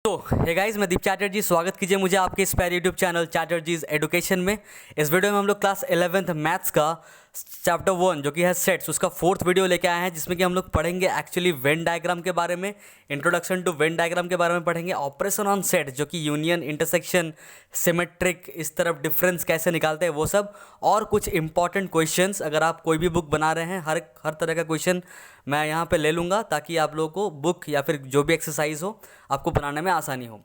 तो hey guys, मैं दीप चैटर्जी, स्वागत कीजिए मुझे आपके इस प्यारे यूट्यूब चैनल चैटर्जीज एडुकेशन में। इस वीडियो में हम लोग क्लास 11th मैथ्स का चैप्टर 1 जो कि है सेट्स, उसका 4th वीडियो लेके आए हैं, जिसमें कि हम लोग पढ़ेंगे एक्चुअली वेन डायग्राम के बारे में, इंट्रोडक्शन टू वेन डायग्राम के बारे में पढ़ेंगे, ऑपरेशन ऑन सेट जो कि यूनियन, इंटरसेक्शन, सिमेट्रिक, इस तरफ डिफरेंस कैसे निकालते हैं वो सब, और कुछ इंपॉर्टेंट क्वेश्चंस। अगर आप कोई भी बुक बना रहे हैं, हर तरह का क्वेश्चन मैं यहाँ पे ले लूँगा ताकि आप लोगों को बुक या फिर जो भी एक्सरसाइज हो आपको बनाने में आसानी हो।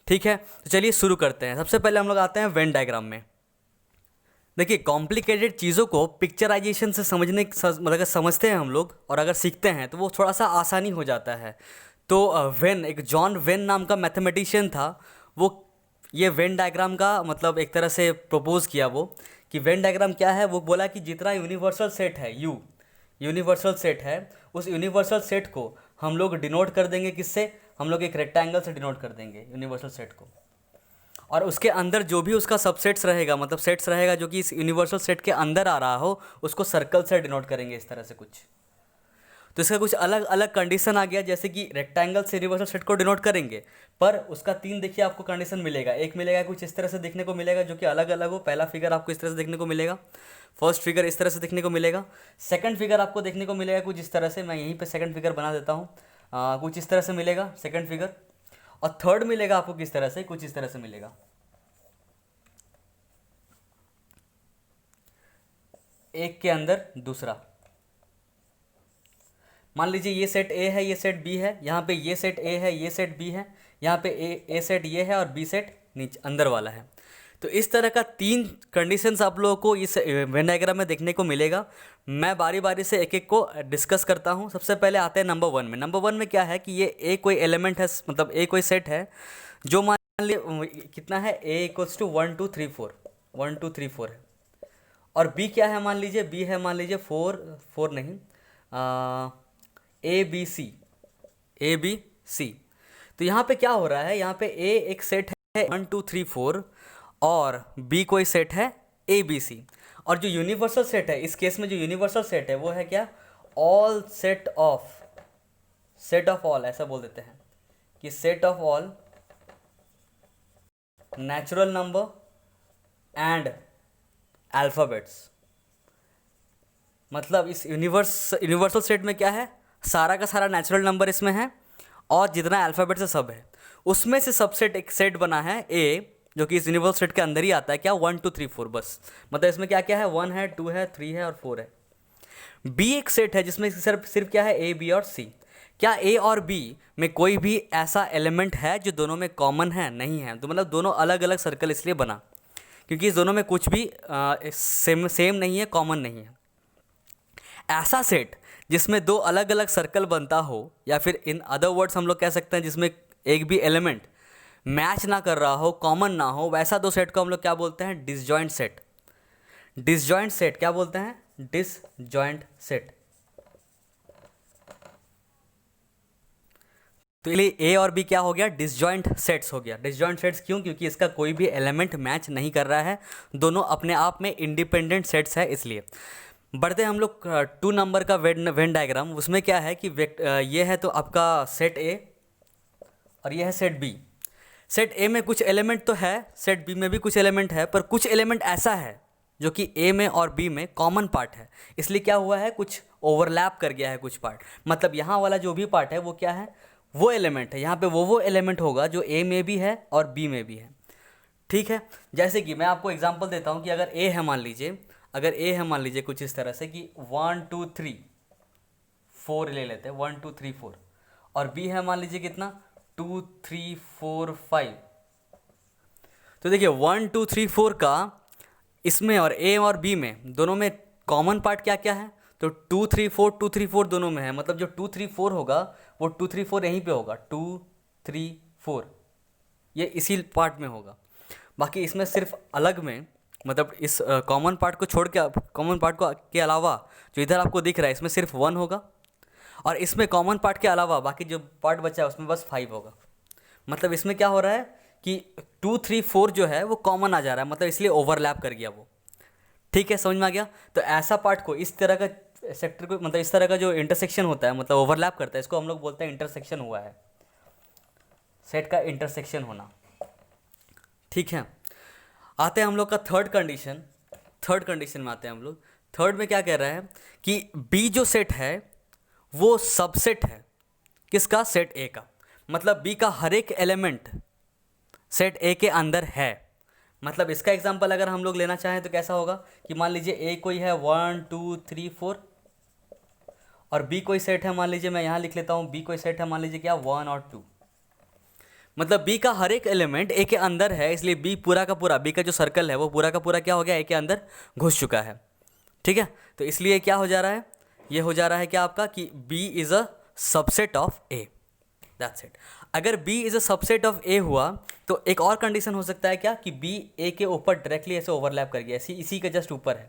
ठीक है, तो चलिए शुरू करते हैं। सबसे पहले हम लोग आते हैं वेन डायग्राम में। देखिए, कॉम्प्लिकेटेड चीज़ों को पिक्चराइजेशन से मतलब समझते हैं हम लोग, और अगर सीखते हैं तो वो थोड़ा सा आसानी हो जाता है। तो वेन, एक जॉन वेन नाम का मैथमेटिशियन था, वो ये वेन डायग्राम का मतलब एक तरह से प्रपोज किया वो, कि वेन डायग्राम क्या है। वो बोला कि जितना यूनिवर्सल सेट है, यूनिवर्सल सेट है, उस यूनिवर्सल सेट को हम लोग डिनोट कर देंगे किससे, हम लोग एक रेक्टेंगल से डिनोट कर देंगे यूनिवर्सल सेट को, और उसके अंदर जो भी उसका सबसेट्स रहेगा, मतलब सेट्स रहेगा जो कि इस यूनिवर्सल सेट के अंदर आ रहा हो, उसको सर्कल से डिनोट करेंगे इस तरह से कुछ। तो इसका कुछ अलग अलग कंडीशन आ गया, जैसे कि रेक्टेंगल से यूनिवर्सल सेट को डिनोट करेंगे, पर उसका 3 देखिए आपको कंडीशन मिलेगा। एक मिलेगा कुछ इस तरह से देखने को मिलेगा जो कि अलग अलग हो। पहला फिगर आपको इस तरह से देखने को मिलेगा, फर्स्ट फिगर इस तरह से देखने को मिलेगा, सेकंड फिगर आपको देखने को मिलेगा कुछ इस तरह से। मैं यहीं पे सेकंड फिगर बना देता हूँ, कुछ इस तरह से मिलेगा सेकंड फिगर, और थर्ड मिलेगा आपको किस तरह से, कुछ इस तरह से मिलेगा। एक के अंदर दूसरा, मान लीजिए ये सेट ए है, ये सेट बी है, यहाँ पे ये सेट ए है, ये सेट बी है, यहाँ पे ए सेट ये है और बी सेट नीचे अंदर वाला है। तो इस तरह का 3 कंडीशंस आप लोगों को इस वेन डायग्राम में देखने को मिलेगा। मैं बारी बारी से एक एक को डिस्कस करता हूँ। सबसे पहले आते हैं नंबर 1 में। नंबर 1 में क्या है कि ये ए कोई एलिमेंट है, मतलब ए कोई सेट है जो मान लीजिए कितना है, ए इक्वल्स टू 1 2 3 4, 1 2 3 4 है, और बी क्या है, मान लीजिए बी है, मान लीजिए 4 नहीं, ए बी सी। तो यहाँ पे क्या हो रहा है, यहाँ पे ए एक सेट है 1 2 3 4, और बी कोई सेट है ए बी सी। और जो यूनिवर्सल सेट है, इस केस में जो यूनिवर्सल सेट है वो है क्या, ऑल सेट ऑफ ऑल, ऐसा बोल देते हैं कि set of all natural number and alphabets. मतलब इस यूनिवर्सल सेट में क्या है, सारा का सारा नेचुरल नंबर इसमें है, और जितना अल्फ़ाबेट से सब है, उसमें से सबसेट एक सेट बना है ए, जो कि इस यूनिवर्सल सेट के अंदर ही आता है, क्या 1 2 3 4 बस। मतलब इसमें क्या क्या है, 1 है, 2 है, 3 है और 4 है। बी एक सेट है जिसमें सिर्फ क्या है, ए बी और सी। क्या ए और बी में कोई भी ऐसा एलिमेंट है जो दोनों में कॉमन है? नहीं है। तो मतलब दोनों अलग अलग सर्कल इसलिए बना क्योंकि इस दोनों में कुछ भी सेम नहीं है, कॉमन नहीं है। ऐसा सेट जिसमें 2 अलग अलग सर्कल बनता हो, या फिर इन अदर वर्ड्स हम लोग कह सकते हैं जिसमें एक भी एलिमेंट मैच ना कर रहा हो, कॉमन ना हो, वैसा 2 सेट को हम लोग क्या बोलते हैं, डिसजॉइंट सेट। डिसजॉइंट सेट क्या बोलते हैं, डिसजॉइंट सेट। तो ये ए और बी क्या हो गया, डिसजॉइंट सेट्स हो गया। डिसजॉइंट सेट्स क्यों, क्योंकि इसका कोई भी एलिमेंट मैच नहीं कर रहा है, दोनों अपने आप में इंडिपेंडेंट सेट्स है, इसलिए। बढ़ते हम लोग 2 नंबर का वेन डायग्राम। उसमें क्या है कि ये है तो आपका सेट ए, और ये है सेट बी। सेट ए में कुछ एलिमेंट तो है, सेट बी में भी कुछ एलिमेंट है, पर कुछ एलिमेंट ऐसा है जो कि ए में और बी में कॉमन पार्ट है, इसलिए क्या हुआ है, कुछ ओवरलैप कर गया है कुछ पार्ट। मतलब यहाँ वाला जो भी पार्ट है वो क्या है, वो एलिमेंट है, यहाँ पे वो एलिमेंट होगा जो ए में भी है और बी में भी है। ठीक है, जैसे कि मैं आपको एग्जांपल देता हूँ कि अगर ए है मान लीजिए, कुछ इस तरह से कि 1 2 3 4 ले लेते हैं, 1 2 3 4, और बी है मान लीजिए कितना, 2 3 4 5। तो देखिए 1 2 3 4 का इसमें और ए और बी में दोनों में कॉमन पार्ट क्या क्या है, तो 2 3 4 2 3 4 दोनों में है। मतलब जो 2 3 4 होगा वो 2 3 4 यहीं पे होगा, 2 3 4 ये इसी पार्ट में होगा। बाकी इसमें सिर्फ अलग में, मतलब इस कॉमन पार्ट को छोड़ के, कॉमन पार्ट को के अलावा जो इधर आपको दिख रहा है इसमें सिर्फ 1 होगा, और इसमें कॉमन पार्ट के अलावा बाकी जो पार्ट बचा है उसमें बस 5 होगा। मतलब इसमें क्या हो रहा है कि 2 3 4 जो है वो कॉमन आ जा रहा है, मतलब इसलिए ओवरलैप कर गया वो। ठीक है, समझ में आ गया। तो ऐसा पार्ट को, इस तरह का सेक्टर को, मतलब इस तरह का जो इंटरसेक्शन होता है, मतलब ओवरलैप करता है, इसको हम लोग बोलते हैं इंटरसेक्शन हुआ है। सेट का इंटरसेक्शन होना। ठीक है, आते हैं हम लोग का थर्ड कंडीशन। थर्ड कंडीशन में आते हैं हम लोग। थर्ड में क्या कह रहा है कि बी जो सेट है वो सबसेट है किसका, सेट ए का। मतलब बी का हर एक एलिमेंट सेट ए के अंदर है। मतलब इसका एग्जांपल अगर हम लोग लेना चाहें तो कैसा होगा कि मान लीजिए ए कोई है 1 2 3 4 और बी कोई सेट है, मान लीजिए मैं यहाँ लिख लेता हूँ, बी कोई सेट है मान लीजिए क्या 1 और 2। मतलब बी का हर एक एलिमेंट ए के अंदर है, इसलिए बी पूरा का पूरा, बी का जो सर्कल है वो पूरा का पूरा क्या हो गया, ए के अंदर घुस चुका है। ठीक है, तो इसलिए क्या हो जा रहा है, ये हो जा रहा है क्या आपका कि B is a subset of A. That's it. अगर b is a subset of a हुआ तो एक और कंडीशन हो सकता है क्या कि b a के ऊपर डायरेक्टली ऐसे ओवरलैप कर गया, ऐसी इसी के जस्ट ऊपर है।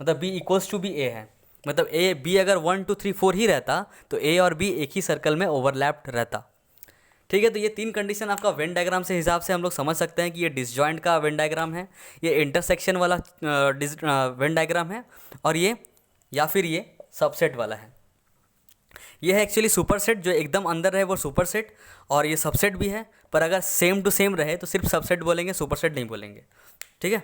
मतलब b इक्वल्स टू भी a है। मतलब a b अगर 1 2 3 4 ही रहता तो a और b एक ही सर्कल में ओवरलैप्ड रहता। ठीक है, तो ये तीन कंडीशन आपका वेन डायग्राम से हिसाब से हम लोग समझ सकते हैं कि ये डिसजॉइंट का वेन डायग्राम है, ये इंटरसेक्शन वाला वेन डायग्राम है, और ये या फिर ये सबसेट वाला है। ये है एक्चुअली सुपरसेट, जो एकदम अंदर रहे वो सुपरसेट, और ये सबसेट भी है, पर अगर सेम टू सेम रहे तो सिर्फ सबसेट बोलेंगे, सुपरसेट नहीं बोलेंगे। ठीक है,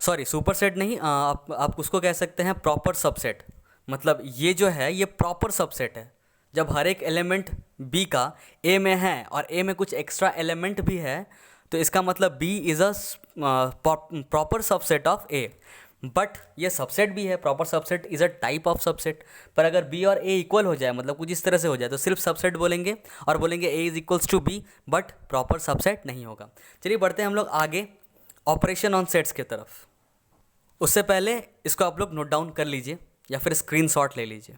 सॉरी सुपरसेट नहीं, आप उसको कह सकते हैं प्रॉपर सबसेट। मतलब ये जो है ये प्रॉपर सबसेट है जब हर एक एलिमेंट बी का ए में है और ए में कुछ एक्स्ट्रा एलिमेंट भी है, तो इसका मतलब B is a proper subset of A. But ये सबसेट भी है, proper subset is a type of subset. पर अगर बी और ए इक्वल हो जाए, मतलब कुछ इस तरह से हो जाए, तो सिर्फ सबसेट बोलेंगे और बोलेंगे A is equals to B, but proper subset नहीं होगा। चलिए बढ़ते हैं हम लोग आगे ऑपरेशन ऑन सेट्स की तरफ। उससे पहले इसको आप लोग नोट डाउन कर लीजिए या फिर स्क्रीनशॉट ले लीजिए।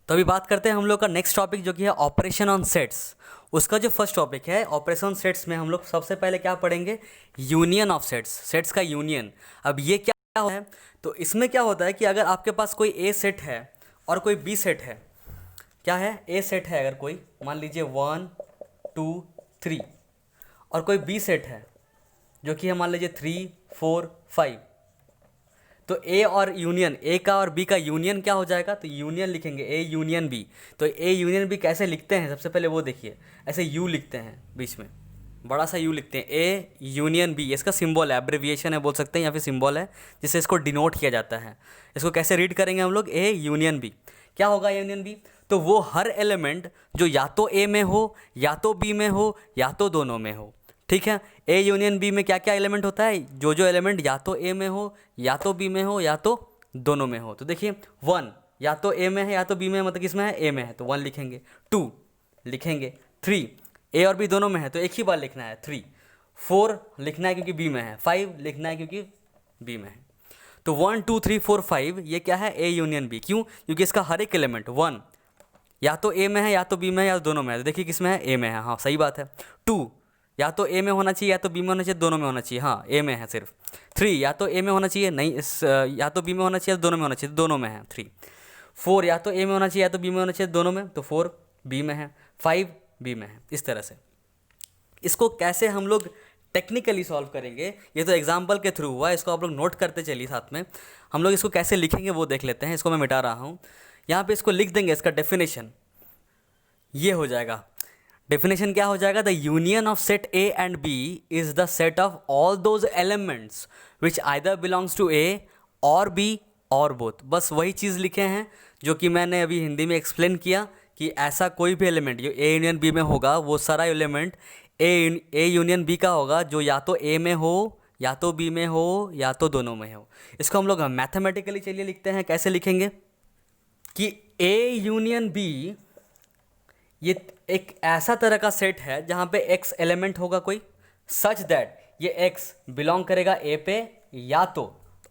तो अभी बात करते हैं हम लोग का नेक्स्ट टॉपिक जो कि है ऑपरेशन ऑन सेट्स। उसका जो फर्स्ट टॉपिक है ऑपरेशन ऑन सेट्स में हम लोग सबसे पहले क्या पढ़ेंगे, यूनियन ऑफ सेट्स, सेट्स का यूनियन। अब ये क्या है, तो इसमें क्या होता है कि अगर आपके पास कोई ए सेट है और कोई बी सेट है, क्या है, ए सेट है अगर कोई, मान लीजिए 1 2 3, और कोई बी सेट है जो कि है मान लीजिए 3 4 5, तो ए और यूनियन, ए का और बी का यूनियन क्या हो जाएगा, तो यूनियन लिखेंगे ए यूनियन बी। तो ए यूनियन बी कैसे लिखते हैं, सबसे पहले वो देखिए, ऐसे यू लिखते हैं, बीच में बड़ा सा यू लिखते हैं, ए यूनियन बी। इसका सिंबल है, एब्रिविएशन है बोल सकते हैं, या फिर सिंबल है जिससे इसको डिनोट किया जाता है। इसको कैसे रीड करेंगे हम लोग, ए यूनियन बी। क्या होगा यूनियन बी, तो वो हर एलिमेंट जो या तो ए में हो या तो बी में हो या तो दोनों में हो। ठीक है, ए यूनियन बी में क्या क्या एलिमेंट होता है, जो जो एलिमेंट या तो ए में हो या तो बी में हो या तो दोनों में हो। तो देखिए 1 या तो ए में है या तो बी में है, मतलब किसमें है, ए में है, तो 1 लिखेंगे। 2 लिखेंगे, 3 ए और बी दोनों में है तो एक ही बार लिखना है 3, 4 लिखना है क्योंकि बी में है, 5 लिखना है क्योंकि बी में है। तो 1 2 3 4 5 ये क्या है, ए यूनियन बी। क्यों, क्योंकि इसका हर एक एलिमेंट 1 या तो ए में है या तो बी में है या तो दोनों में है। तो देखिए किस में है, ए में है, हाँ सही बात है। 2 या तो ए में होना चाहिए या तो बी में होना चाहिए, दोनों में होना चाहिए, हाँ ए में है सिर्फ। 3 या तो ए में होना चाहिए, नहीं या तो बी में होना चाहिए, दोनों में होना चाहिए, दोनों में है 3। 4 या तो ए में होना चाहिए या तो बी में होना चाहिए, दोनों में, तो 4 बी में है, 5 बी में है। इस तरह से इसको कैसे हम लोग टेक्निकली सॉल्व करेंगे, ये तो एग्जाम्पल के थ्रू हुआ, इसको आप लोग नोट करते चलिए साथ में। हम लोग इसको कैसे लिखेंगे वो देख लेते हैं। इसको मैं मिटा रहा हूँ, यहाँ पे इसको लिख देंगे। इसका डेफिनेशन ये हो जाएगा, डेफिनेशन क्या हो जाएगा, the union of set A and B is the set of all those elements which either belongs to A और बी और बोथ। बस वही चीज़ लिखे हैं जो कि मैंने अभी हिंदी में एक्सप्लेन किया कि ऐसा कोई भी एलिमेंट जो ए यूनियन बी में होगा वो सारा एलिमेंट ए यूनियन बी का होगा, जो या तो ए में हो या तो बी में हो या तो दोनों में हो। इसको हम लोग मैथमेटिकली चलिए लिखते हैं। कैसे लिखेंगे कि ए यूनियन बी ये एक ऐसा तरह का सेट है जहाँ पे x एलिमेंट होगा कोई, सच दैट ये x बिलोंग करेगा a पे या तो,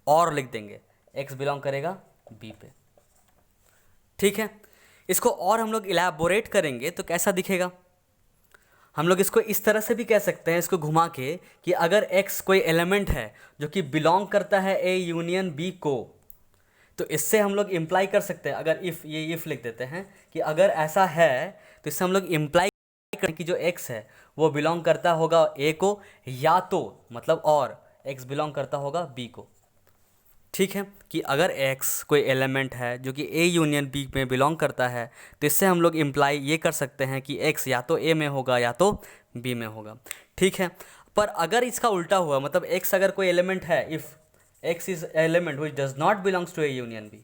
और लिख देंगे x बिलोंग करेगा b पे। ठीक है, इसको और हम लोग इलैबोरेट करेंगे तो कैसा दिखेगा, हम लोग इसको इस तरह से भी कह सकते हैं, इसको घुमा के, कि अगर x कोई एलिमेंट है जो कि बिलोंग करता है a यूनियन b को, तो इससे हम लोग इम्प्लाई कर सकते हैं, अगर इफ़, ये इफ़ लिख देते हैं कि अगर ऐसा है तो इससे हम लोग इम्प्लाई करें कि जो x है वो बिलोंग करता होगा a को, या तो मतलब और x बिलोंग करता होगा b को। ठीक है, कि अगर x कोई एलिमेंट है जो कि A यूनियन B में बिलोंग करता है, तो इससे हम लोग इम्प्लाई ये कर सकते हैं कि x या तो A में होगा या तो B में होगा। ठीक है, पर अगर इसका उल्टा हुआ, मतलब x अगर कोई एलिमेंट है, if x is element which does not belongs to A union B,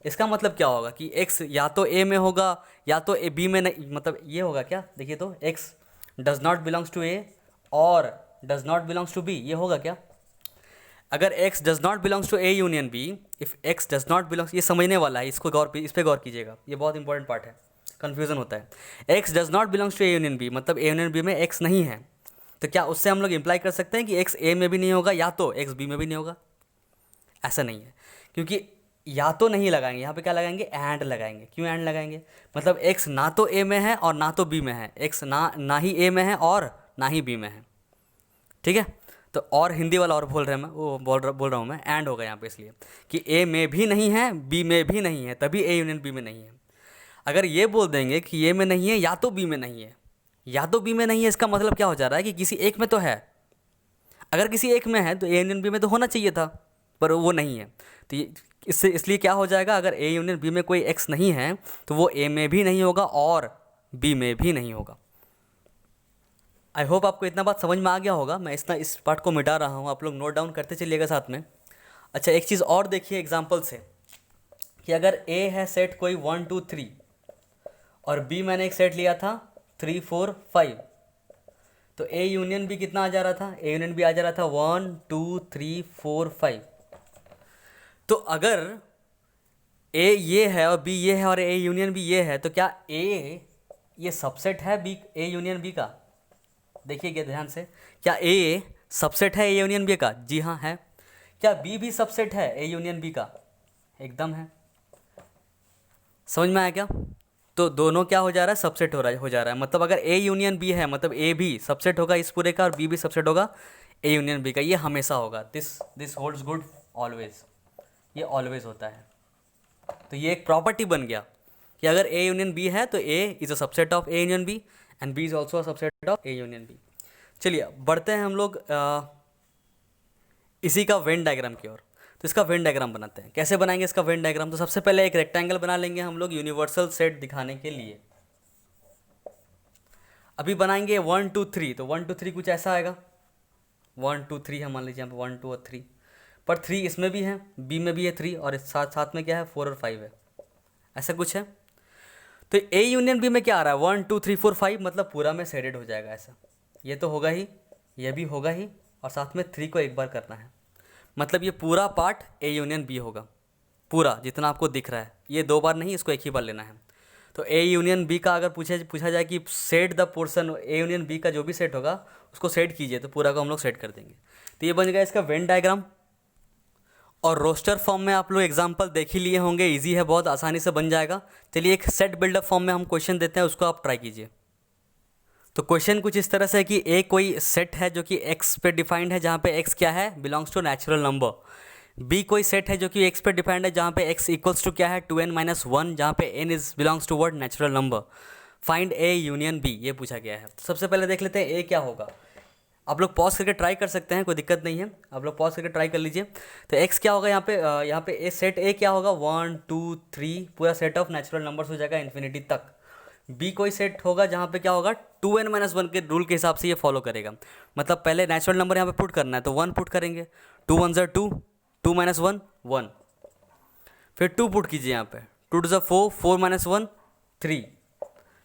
इसका मतलब क्या होगा कि x या तो A में होगा या तो B में नहीं, मतलब ये होगा क्या, देखिए तो x does not belongs to A और does not belongs to B, ये होगा क्या? अगर x does not belongs to A union B, if x does not belongs, ये समझने वाला है, इसको इस पर गौर कीजिएगा, ये बहुत इंपॉर्टेंट पार्ट है, कन्फ्यूज़न होता है। x does not belongs to A union B मतलब A यूनियन B में x नहीं है, तो क्या उससे हम लोग इम्प्लाई कर सकते हैं कि x A में भी नहीं होगा या तो x B में भी नहीं होगा? ऐसा नहीं है, क्योंकि या तो नहीं लगाएंगे, यहाँ पे क्या लगाएंगे, एंड लगाएंगे। क्यों एंड लगाएंगे? मतलब x ना तो A में है और ना तो B में है, x ना ही A में है और ना ही B में है। ठीक है, तो और हिंदी वाला और बोल रहे हैं, मैं वो बोल रहा हूँ मैं, एंड होगा यहाँ पे इसलिए कि A में भी नहीं है B में भी नहीं है, तभी A यूनियन B में नहीं है। अगर ये बोल देंगे कि A में नहीं है या तो B में नहीं है, या तो B में नहीं है, इसका मतलब क्या हो जा रहा है कि किसी एक में तो है। अगर किसी एक में है तो A यूनियन B में तो होना चाहिए था, पर वो नहीं है। तो ये इससे इसलिए क्या हो जाएगा, अगर A यूनियन B में कोई x नहीं है तो वो A में भी नहीं होगा और B में भी नहीं होगा। आई होप आपको इतना बात समझ में आ गया होगा। मैं इस पार्ट को मिटा रहा हूँ, आप लोग नोट डाउन करते चलिएगा साथ में। अच्छा, एक चीज़ और देखिए एग्जाम्पल से, कि अगर A है सेट कोई 1 2 3 और B मैंने एक सेट लिया था 3 4 5, तो A यूनियन B कितना आ जा रहा था, A यूनियन B आ जा रहा था 1 2 3 4 5। तो अगर A ये है और B ये है और A यूनियन B ये है, तो क्या A ये सबसेट है B A यूनियन B का? देखिएगा ध्यान से, क्या A सबसेट है A यूनियन B का? जी हाँ है। क्या B भी सबसेट है A यूनियन B का? एकदम है। समझ में आया क्या? तो दोनों क्या हो जा रहा है, सबसेट हो जा रहा है। मतलब अगर A यूनियन B है, मतलब A भी सबसेट होगा इस पूरे का और B भी सबसेट होगा A यूनियन B का। ये हमेशा होगा, दिस होल्ड्स गुड ऑलवेज, ये ऑलवेज होता है। तो ये एक प्रॉपर्टी बन गया कि अगर A यूनियन B है तो A is a subset of A union B and B is also a subset of A union B। चलिए बढ़ते हैं हम लोग इसी का वेन डायग्राम की ओर। तो इसका वेन डायग्राम बनाते हैं। कैसे बनाएंगे इसका वेन डायग्राम? तो सबसे पहले एक रेक्टेंगल बना लेंगे हम लोग यूनिवर्सल सेट दिखाने के लिए। अभी बनाएंगे 1 2 3, तो 1 2 3 कुछ ऐसा आएगा, 1 2 3 हम मान लीजिए यहाँ पे 1 2 और 3, पर 3 इसमें भी है, B में भी है 3 और इस साथ में क्या है 4 और 5 है, ऐसा कुछ है। तो A यूनियन B में क्या आ रहा है 1 2 3 4 5, मतलब पूरा में शेडेड हो जाएगा ऐसा। ये तो होगा ही, ये भी होगा ही, और साथ में 3 को एक बार करना है, मतलब ये पूरा पार्ट A यूनियन B होगा, पूरा जितना आपको दिख रहा है। ये 2 बार नहीं, इसको एक ही बार लेना है। तो A यूनियन B का अगर पूछा जाए कि set the portion A union B का जो भी सेट होगा उसको सेट कीजिए, तो पूरा को हम लोग सेट कर देंगे। तो ये बन गया इसका वेन डायग्राम। और रोस्टर फॉर्म में आप लोग एग्जांपल देख ही लिए होंगे, इजी है, बहुत आसानी से बन जाएगा। चलिए एक सेट बिल्डअप फॉर्म में हम क्वेश्चन देते हैं, उसको आप ट्राई कीजिए। तो क्वेश्चन कुछ इस तरह से है कि ए कोई सेट है जो कि एक्स पे डिफाइंड है, जहाँ पे एक्स क्या है, belongs to natural number. B कोई सेट है जो कि एक्स पे डिफाइंड है, जहाँ पे एक्स इक्वल्स टू क्या है 2n-1, जहाँ पे n is belongs to word natural number. Find A union B, ये पूछा गया है। तो सबसे पहले देख लेते हैं ए क्या होगा। आप लोग पॉज करके ट्राई कर सकते हैं, कोई दिक्कत नहीं है, आप लोग पॉज करके ट्राई कर लीजिए। तो एक्स क्या होगा यहाँ पे ए सेट ए क्या होगा 1 2 3, पूरा सेट ऑफ नेचुरल नंबर्स हो जाएगा इन्फिनिटी तक। बी कोई सेट होगा जहाँ पे क्या होगा 2n-1 के रूल के हिसाब से ये फॉलो करेगा। मतलब पहले नेचुरल नंबर यहाँ पे पुट करना है, तो 1 पुट करेंगे, 2 1 ज़ा 2, 2 - 1 1, फिर 2 पुट कीजिए यहाँ पे, 2 2 ज़ा 4, 4 - 1 3,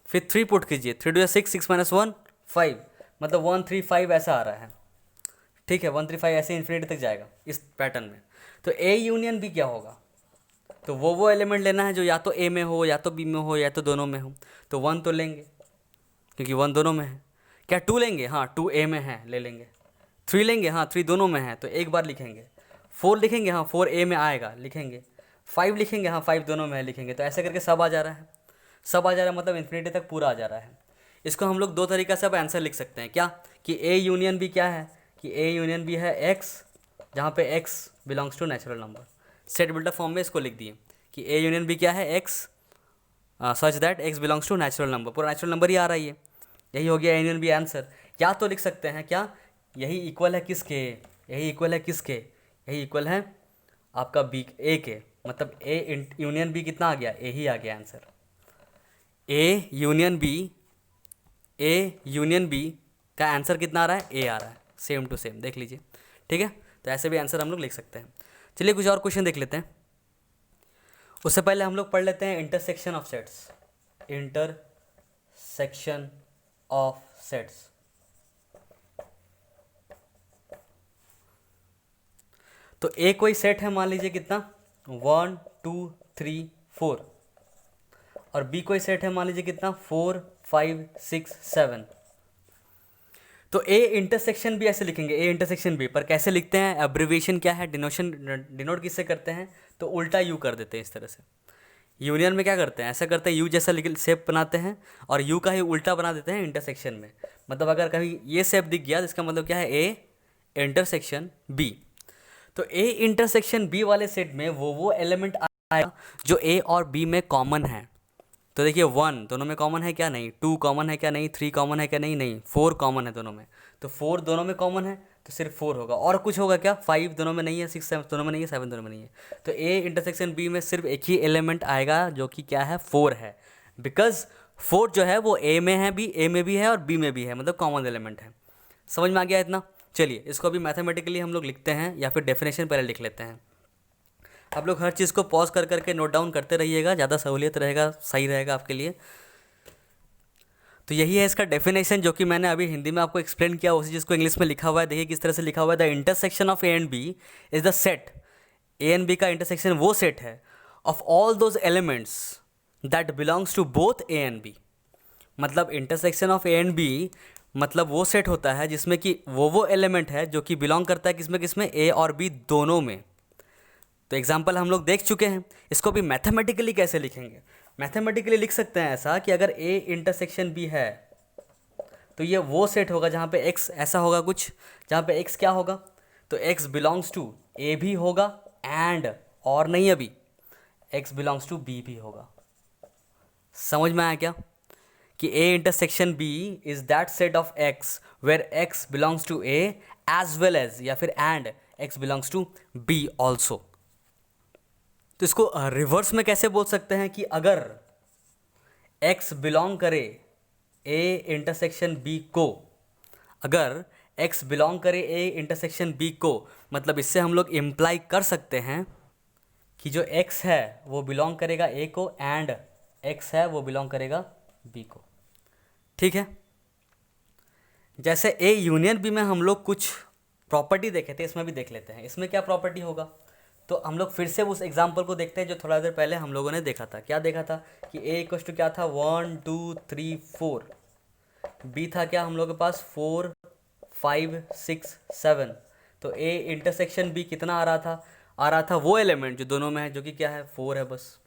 फिर 3 पुट कीजिए, 3 2 ज़ा 6, 6 - 1 5, मतलब 1 3 5 ऐसा आ रहा है। ठीक है, 1 3 5 ऐसे इन्फिनिटी तक जाएगा इस पैटर्न में। तो ए यूनियन बी क्या होगा, तो वो एलिमेंट लेना है जो या तो ए में हो या तो बी में हो या तो दोनों में हो। तो 1 तो लेंगे क्योंकि 1 दोनों में है। क्या 2 लेंगे? हाँ 2 ए में है, ले लेंगे। 3 लेंगे? हाँ 3 दोनों में है, तो एक बार लिखेंगे। 4 लिखेंगे? हाँ 4 ए में आएगा, लिखेंगे। 5 लिखेंगे? हाँ 5 दोनों में है, लिखेंगे। तो ऐसे करके सब आ जा रहा है, सब आ जा रहा है, मतलब इन्फिनिटी तक पूरा आ जा रहा है। इसको हम लोग दो तरीक़ा से अब आंसर लिख सकते हैं, क्या कि ए यूनियन बी क्या है, कि ए यूनियन बी है एक्स, जहाँ पे X belongs to natural number. Set buildup form में इसको लिख दिए कि ए यूनियन बी क्या है X, such that X belongs to natural number. पूरा नेचुरल नंबर ही आ रहा है, यही हो गया ए यूनियन बी आंसर। या तो लिख सकते हैं क्या, यही इक्वल है किसके, यही इक्वल है किसके, यही इक्वल है आपका बी ए के, मतलब ए यूनियन बी कितना आ गया, ए ही आ गया answer. A union B, A union B का आंसर कितना आ रहा है, ए आ रहा है, सेम टू सेम, देख लीजिए। ठीक है, तो ऐसे भी आंसर हम लोग लिख सकते हैं। चलिए कुछ और क्वेश्चन देख लेते हैं। उससे पहले हम लोग पढ़ लेते हैं intersection of sets. Intersection of sets, तो ए कोई सेट है, मान लीजिए कितना, 1 2 3 4, और बी कोई सेट है, मान लीजिए कितना, 4 5 6 7। तो ए इंटरसेक्शन बी ऐसे लिखेंगे, ए इंटरसेक्शन बी, पर कैसे लिखते हैं, एब्रिविएशन क्या है, डिनोट किससे करते हैं, तो उल्टा यू कर देते हैं इस तरह से। यूनियन में क्या करते हैं, ऐसा करते हैं, यू जैसा शेप बनाते हैं और यू का ही उल्टा बना देते हैं इंटरसेक्शन में। मतलब अगर कभी ये शेप दिख गया तो इसका मतलब क्या है, ए इंटरसेक्शन बी। तो ए इंटरसेक्शन बी वाले सेट में वो एलिमेंट आएगा जो ए और बी में कॉमन है। तो देखिए 1 दोनों में कॉमन है क्या, नहीं। 2 कॉमन है क्या, नहीं। 3 कॉमन है क्या, नहीं। 4 कॉमन है दोनों में, तो 4 दोनों में कॉमन है तो सिर्फ 4 होगा। और कुछ होगा क्या, 5 दोनों में नहीं है, 6 दोनों में नहीं है, 7 दोनों में नहीं है। तो ए इंटरसेक्शन बी में सिर्फ एक ही एलिमेंट आएगा जो कि क्या है, 4 है। बिकॉज 4 जो है वो ए में है, बी ए में भी है और बी में भी है, मतलब कॉमन एलिमेंट है। समझ में आ गया इतना। चलिए इसको अभी मैथमेटिकली हम लोग लिखते हैं, या फिर डेफिनेशन पहले लिख लेते हैं। आप लोग हर चीज़ को पॉज कर करके नोट डाउन करते रहिएगा, ज़्यादा सहूलियत रहेगा, सही रहेगा आपके लिए। तो यही है इसका डेफिनेशन, जो कि मैंने अभी हिंदी में आपको एक्सप्लेन किया, उसी चीज़ को इंग्लिश में लिखा हुआ है। देखिए किस तरह से लिखा हुआ है, the intersection of A and B is the set, A and B का इंटरसेक्शन वो सेट है of all those elements that belongs to both A and B. मतलब intersection of A and B मतलब वो सेट होता है जिसमें कि वो एलिमेंट है जो कि बिलोंग करता है किसमें किसमें, ए और बी दोनों में। तो एग्जाम्पल हम लोग देख चुके हैं, इसको भी मैथमेटिकली कैसे लिखेंगे। मैथमेटिकली लिख सकते हैं ऐसा कि अगर ए इंटरसेक्शन बी है तो ये वो सेट होगा जहाँ पे एक्स ऐसा होगा कुछ, जहाँ पे एक्स क्या होगा, तो एक्स बिलोंग्स टू ए भी होगा एंड, और नहीं अभी, एक्स बिलोंग्स टू बी भी होगा। समझ में आया क्या, कि A intersection B is that set of X where X belongs to A as well as, या फिर and X belongs to B also. तो इसको रिवर्स में कैसे बोल सकते हैं कि अगर x बिलोंग करे a इंटरसेक्शन b को, अगर x बिलोंग करे a इंटरसेक्शन b को, मतलब इससे हम लोग इम्प्लाई कर सकते हैं कि जो x है वो बिलोंग करेगा a को एंड x है वो बिलोंग करेगा b को। ठीक है, जैसे a यूनियन b में हम लोग कुछ प्रॉपर्टी देखे थे, इसमें भी देख लेते हैं। इसमें क्या प्रॉपर्टी होगा, तो हम लोग फिर से उस एग्जाम्पल को देखते हैं जो थोड़ा देर पहले हम लोगों ने देखा था। क्या देखा था कि a इक्वल टू क्या था, 1 2 3 4, b था क्या हम लोग के पास 4 5 6 7। तो a इंटरसेक्शन b कितना आ रहा था वो एलिमेंट जो दोनों में है, जो कि क्या है, 4 है बस।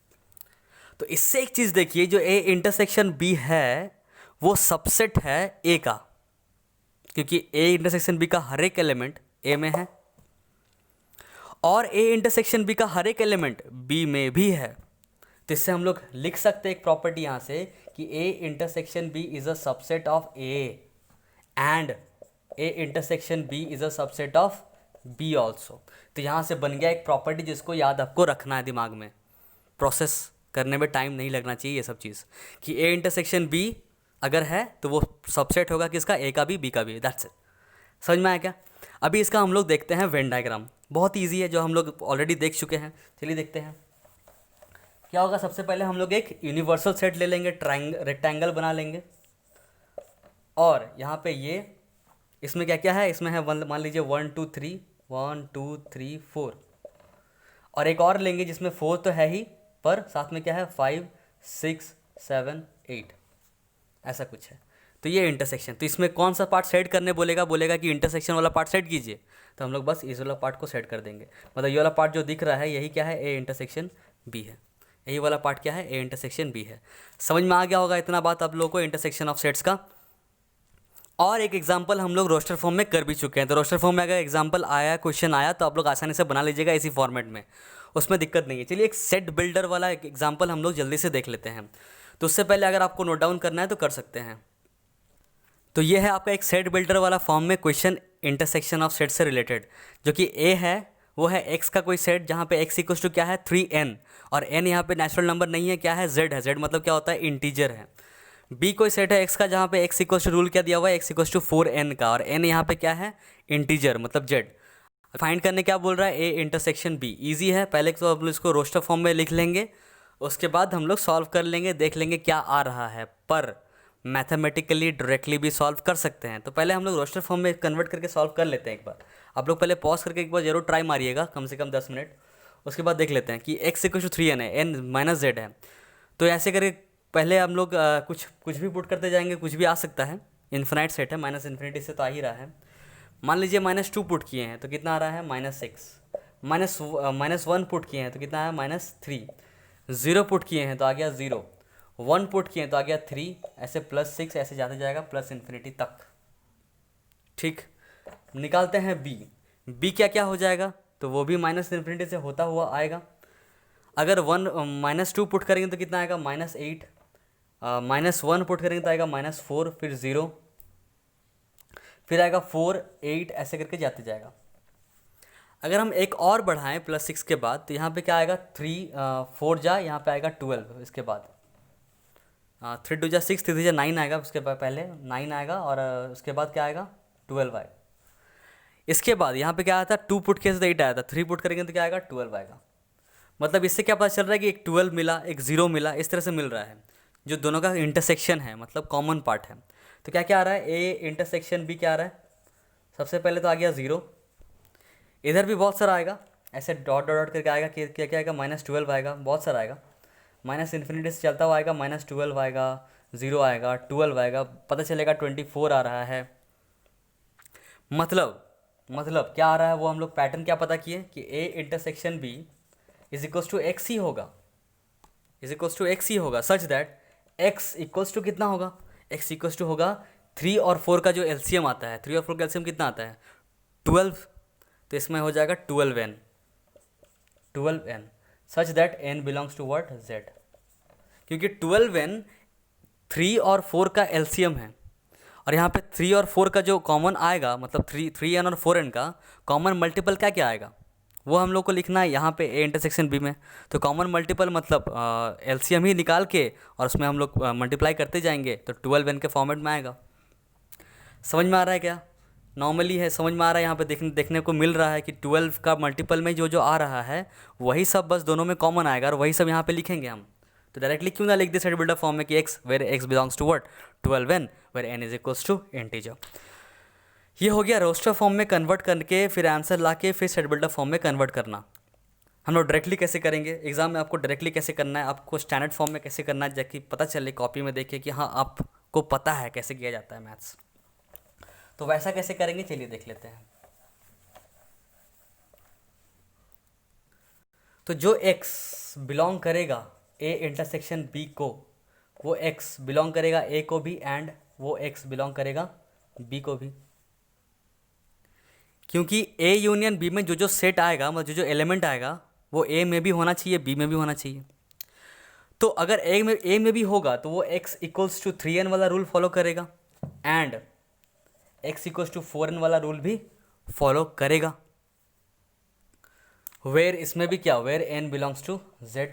तो इससे एक चीज़ देखिए, जो a इंटरसेक्शन b है वो सबसेट है a का, क्योंकि a इंटरसेक्शन b का हर एक एलिमेंट a में है और a इंटरसेक्शन b का हर एक एलिमेंट b में भी है। तो इससे हम लोग लिख सकते हैं एक प्रॉपर्टी यहाँ से कि a intersection b is a subset of a and a intersection b is a subset of b also. तो यहाँ से बन गया एक प्रॉपर्टी जिसको याद आपको रखना है दिमाग में, प्रोसेस करने में टाइम नहीं लगना चाहिए ये सब चीज़, कि a इंटरसेक्शन b अगर है तो वो सबसेट होगा किसका, a का भी b का भी। That's it. समझ में आया क्या। अभी इसका हम लोग देखते हैं वेन डायग्राम, बहुत ईजी है, जो हम लोग ऑलरेडी देख चुके हैं। चलिए देखते हैं क्या होगा। सबसे पहले हम लोग एक यूनिवर्सल सेट ले लेंगे, रेक्टेंगल बना लेंगे, और यहाँ पे ये इसमें क्या क्या है, इसमें है मान लीजिए 1 2 3 1 2 3 4, और एक और लेंगे जिसमें 4 तो है ही, पर साथ में क्या है 5 6 7 8, ऐसा कुछ है। तो ये इंटरसेक्शन, तो इसमें कौन सा पार्ट सेट करने बोलेगा कि इंटरसेक्शन वाला पार्ट सेट कीजिए, तो हम लोग बस इस वाला पार्ट को सेट कर देंगे। मतलब ये वाला पार्ट जो दिख रहा है यही क्या है, ए इंटरसेक्शन बी है। यही वाला पार्ट क्या है, ए इंटरसेक्शन बी है। समझ में आ गया होगा इतना बात आप लोगों को इंटरसेक्शन ऑफ सेट्स का। और एक एग्जाम्पल हम लोग रोस्टर फॉर्म में कर भी चुके हैं, तो रोस्टर फॉर्म में अगर एग्जाम्पल आया, क्वेश्चन आया, तो आप लोग आसानी से बना लीजिएगा इसी फॉर्मेट में, उसमें दिक्कत नहीं है। चलिए एक सेट बिल्डर वाला एक एग्जाम्पल हम लोग जल्दी से देख लेते हैं। तो उससे पहले अगर आपको नोट डाउन करना है तो कर सकते हैं। तो ये है आपका एक सेट बिल्डर वाला फॉर्म में क्वेश्चन इंटरसेक्शन ऑफ सेट से रिलेटेड, जो कि ए है वो है x का कोई सेट जहाँ पे x इक्वल्स टू क्या है 3n, और n यहाँ पे नेचुरल नंबर नहीं है, क्या है z है, z मतलब क्या होता है इंटीजर है। b कोई सेट है x का जहाँ पे x इक्वल्स टू रूल क्या दिया हुआ है x इक्वल्स टू 4n का, और n यहाँ पे क्या है इंटीजर मतलब z। फाइंड करने क्या बोल रहा है a इंटरसेक्शन b, ईजी है। पहले तो हम इसको रोस्टर फॉर्म में लिख लेंगे, उसके बाद हम लोग सॉल्व कर लेंगे, देख लेंगे क्या आ रहा है। पर मैथमेटिकली डायरेक्टली भी सॉल्व कर सकते हैं, तो पहले हम लोग रोस्टर फॉर्म में कन्वर्ट करके सॉल्व कर लेते हैं एक बार। आप लोग पहले पॉज करके एक बार जरूर ट्राई मारिएगा, कम से कम 10 मिनट। उसके बाद देख लेते हैं कि x इक्वल टू 3n है, n माइनस जेड है। तो ऐसे करके पहले हम लोग कुछ भी पुट करते जाएंगे, कुछ भी आ सकता है, इन्फिनाइट सेट है, माइनस इन्फिनिटी से तो आ ही रहा है। मान लीजिए -2 पुट किए हैं तो कितना आ रहा है -6, -1 पुट किए हैं तो कितना है -3, 0 पुट किए हैं तो आ गया 0, 1 पुट किए हैं तो आ गया 3, ऐसे +6 ऐसे जाते जाएगा प्लस इन्फिनिटी तक। ठीक, निकालते हैं b क्या क्या हो जाएगा, तो वो भी माइनस इन्फिनिटी से होता हुआ आएगा। अगर -2 पुट करेंगे तो कितना आएगा -8, -1 पुट करेंगे तो आएगा -4, फिर 0, फिर आएगा 4, 8 ऐसे करके जाते जाएगा। अगर हम एक और बढ़ाएं +6 के बाद तो यहाँ पे क्या आएगा 3, 4 जा, यहाँ पे आएगा 12, इसके बाद 3 2 जा 6, 3 3 जा 9 आएगा, उसके बाद पहले 9 आएगा, और उसके बाद क्या आएगा 12 आएगा। इसके बाद यहाँ पे क्या आया था 2 पुट किया तो 8 आया था, 3 पुट करेंगे तो क्या आएगा 12 आएगा। मतलब इससे क्या पता चल रहा है कि एक 12 मिला, एक 0 मिला, इस तरह से मिल रहा है, जो दोनों का इंटरसेक्शन है, मतलब कॉमन पार्ट है। तो क्या क्या आ रहा है, ए इंटरसेक्शन बी क्या आ रहा है, सबसे पहले तो आ गया 0, इधर भी बहुत सारा आएगा, ऐसे डॉट डॉट डॉट करके आएगा, क्या क्या आएगा -12 आएगा, बहुत सारा आएगा, माइनस इन्फिनिटी से चलता हुआ आएगा, -12 आएगा, 0 आएगा, 12 आएगा, पता चलेगा 24 आ रहा है। मतलब क्या आ रहा है, वो हम लोग पैटर्न क्या पता किए कि A intersection B is equals to X ही होगा, such that X equals to कितना होगा, एक्स इक्वल्स टू होगा 3 और 4 का जो एलसीएम आता है, 3 और 4 का एलसीएम कितना आता है 12, तो इसमें हो जाएगा 12n, such that n belongs to what z, क्योंकि 12n 3 और 4 का एलसीएम है, और यहाँ पे 3 और 4 का जो कॉमन आएगा, मतलब 3n और 4n का कॉमन मल्टीपल क्या क्या आएगा, वो हम लोग को लिखना है यहाँ पे ए इंटरसेक्शन बी में। तो कॉमन मल्टीपल मतलब एलसीएम ही निकाल के और उसमें हम लोग मल्टीप्लाई करते जाएंगे, तो 12n के फॉर्मेट में आएगा। समझ में आ रहा है क्या, नॉर्मली है, समझ में आ रहा है। यहाँ पे देखने को मिल रहा है कि 12 का मल्टीपल में जो जो आ रहा है वही सब बस दोनों में कॉमन आएगा, और वही सब यहाँ पे लिखेंगे हम। तो डायरेक्टली क्यों ना लिख दे सेट बिल्डर फॉर्म में कि x where x belongs to what 12n where n is equals to integer. ये हो गया रोस्टर फॉर्म में कन्वर्ट करके फिर आंसर ला के फिर सेट बिल्डर फॉर्म में कन्वर्ट करना। हम लोग डायरेक्टली कैसे करेंगे एग्जाम में, आपको डायरेक्टली कैसे करना है, आपको स्टैंडर्ड फॉर्म में कैसे करना है, ताकि पता चले कॉपी में देखे कि हाँ आपको पता है कैसे किया जाता है मैथ्स। तो वैसा कैसे करेंगे चलिए देख लेते हैं। तो जो x बिलोंग करेगा a इंटरसेक्शन b को, वो x बिलोंग करेगा a को भी, एंड वो x बिलोंग करेगा b को भी, क्योंकि a यूनियन b में जो जो सेट आएगा, मतलब जो जो एलिमेंट आएगा वो a में भी होना चाहिए, b में भी होना चाहिए। तो अगर a में भी होगा तो वो x इक्वल्स टू 3n वाला रूल फॉलो करेगा, and x equals to 4n वाला रूल भी फॉलो करेगा। वेयर इसमें भी क्या, where n belongs to z।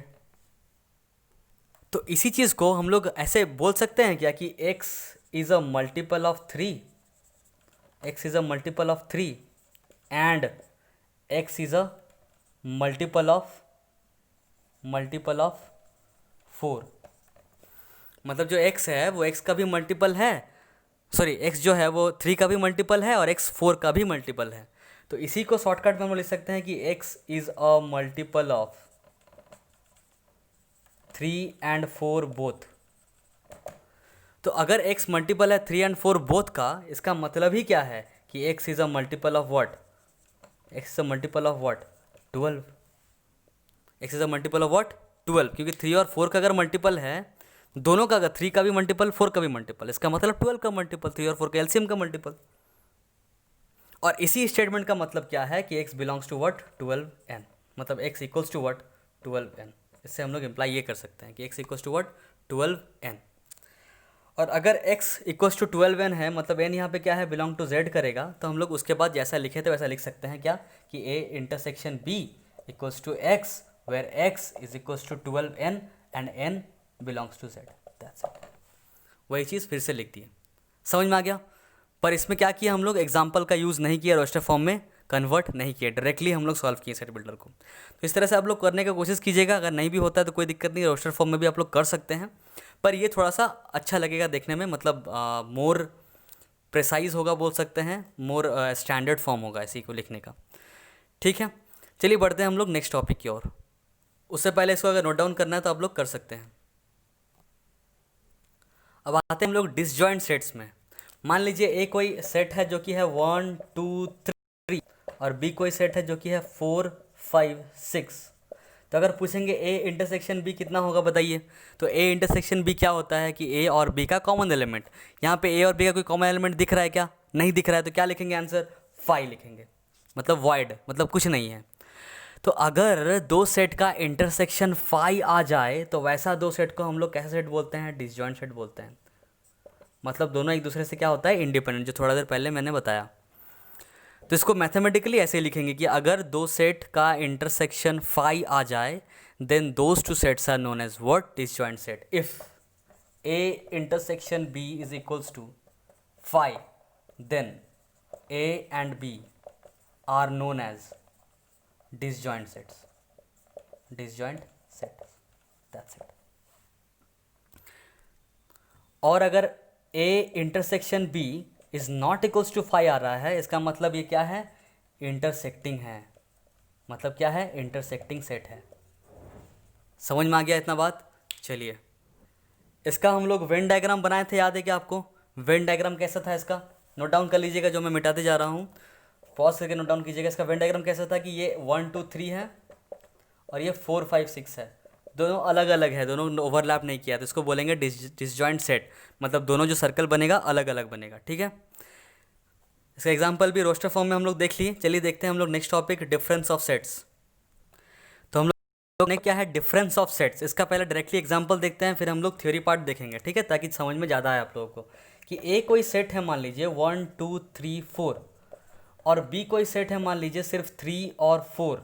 तो इसी चीज़ को हम लोग ऐसे बोल सकते हैं क्या कि x is a multiple of 3, x is a multiple of 3 and x is a multiple of 4। मतलब जो x है वो x का भी मल्टीपल है, सॉरी x जो है वो 3 का भी मल्टीपल है और x 4 का भी मल्टीपल है। तो इसी को शॉर्टकट में हम लिख सकते हैं कि x is a multiple of 3 and 4 both. तो अगर x मल्टीपल है 3 and 4 बोथ का, इसका मतलब ही क्या है कि x is a multiple of what, x is a multiple of what 12, x is a multiple of what 12, क्योंकि 3 और 4 का अगर मल्टीपल है दोनों का, अगर 3 का भी मल्टीपल 4 का भी मल्टीपल, इसका मतलब 12 का मल्टीपल, 3 और 4 का एलसीएम का मल्टीपल। और इसी स्टेटमेंट का मतलब क्या है कि x belongs to what 12n, मतलब x equals to what 12n। इससे हम लोग इम्प्लाई ये कर सकते हैं कि x equals to what 12n। और अगर x इक्वल्स टू 12n है, मतलब n यहाँ पे क्या है, बिलोंग टू z करेगा, तो हम लोग उसके बाद जैसा लिखे थे वैसा लिख सकते हैं क्या, कि a intersection b equals to x where x is equals to 12n and n belongs to z। That's it. वही चीज़ फिर से लिख दी, समझ में आ गया। पर इसमें क्या किया हम लोग, एग्जाम्पल का यूज़ नहीं किया, रोस्टर फॉर्म में कन्वर्ट नहीं किया, डायरेक्टली हम लोग सॉल्व किए सेट बिल्डर को। तो इस तरह से आप लोग करने का कोशिश कीजिएगा, अगर नहीं भी होता है तो कोई दिक्कत नहीं, रोस्टर फॉर्म में भी आप लोग कर सकते हैं, पर ये थोड़ा सा अच्छा लगेगा देखने में, मतलब मोर प्रिसाइज होगा बोल सकते हैं, मोर स्टैंडर्ड फॉर्म होगा इसी को लिखने का। ठीक है, चलिए बढ़ते हैं हम लोग नेक्स्ट टॉपिक की ओर। उससे पहले इसको अगर नोट डाउन करना है तो आप लोग कर सकते हैं। अब आते हैं हम लोग डिसजॉइंट सेट्स में। मान लीजिए ए कोई सेट है जो कि है 1 2 3 और बी कोई सेट है जो कि है 4 5 6। तो अगर पूछेंगे ए इंटरसेक्शन बी कितना होगा बताइए, तो ए इंटरसेक्शन बी क्या होता है कि ए और बी का कॉमन एलिमेंट। यहाँ पे ए और बी का कोई कॉमन एलिमेंट दिख रहा है क्या, नहीं दिख रहा है, तो क्या लिखेंगे आंसर, 5 लिखेंगे, मतलब वॉइड, मतलब कुछ नहीं है। तो अगर दो सेट का इंटरसेक्शन 5 आ जाए तो वैसा दो सेट को हम लोग कैसे सेट बोलते हैं, डिसजॉइंट सेट बोलते हैं। मतलब दोनों एक दूसरे से क्या होता है, इंडिपेंडेंट, जो थोड़ा देर पहले मैंने बताया। तो इसको मैथमेटिकली ऐसे लिखेंगे कि अगर दो सेट का इंटरसेक्शन 5 आ जाए then those two sets are known as what, disjoint set. If A intersection B is equals to 5 then A and B are known as disjoint sets, disjoint set, that's it। और अगर a intersection b is not equals to 5 आ रहा है, इसका मतलब ये क्या है, इंटरसेक्टिंग है, मतलब क्या है, इंटरसेक्टिंग सेट है। समझ में आ गया इतना बात। चलिए इसका हम लोग वेन डायग्राम बनाए थे, याद है क्या आपको, वेन डायग्राम कैसा था इसका, नोट डाउन कर लीजिएगा, जो मैं मिटाते जा रहा हूँ, पॉज करके नोट डाउन कीजिएगा। इसका वेन डायग्राम कैसा था कि ये 1 2 3 है और ये 4 5 6 है, दोनों अलग अलग है, दोनों ओवरलैप नहीं किया, तो इसको बोलेंगे डिसजॉइंट सेट, मतलब दोनों जो सर्कल बनेगा अलग अलग बनेगा। ठीक है, इसका एग्जांपल भी रोस्टर फॉर्म में हम लोग देख लिए। चलिए देखते हैं हम लोग next topic, difference of sets. तो हम लोग ने क्या है, डिफरेंस ऑफ सेट्स। इसका पहले डायरेक्टली एग्जाम्पल देखते हैं, फिर हम लोग थ्योरी पार्ट देखेंगे, ठीक है, ताकि समझ में ज़्यादा आए आप लोगों को। कि ए कोई सेट है मान लीजिए 1 2 3 4 और बी कोई सेट है मान लीजिए सिर्फ 3 और 4।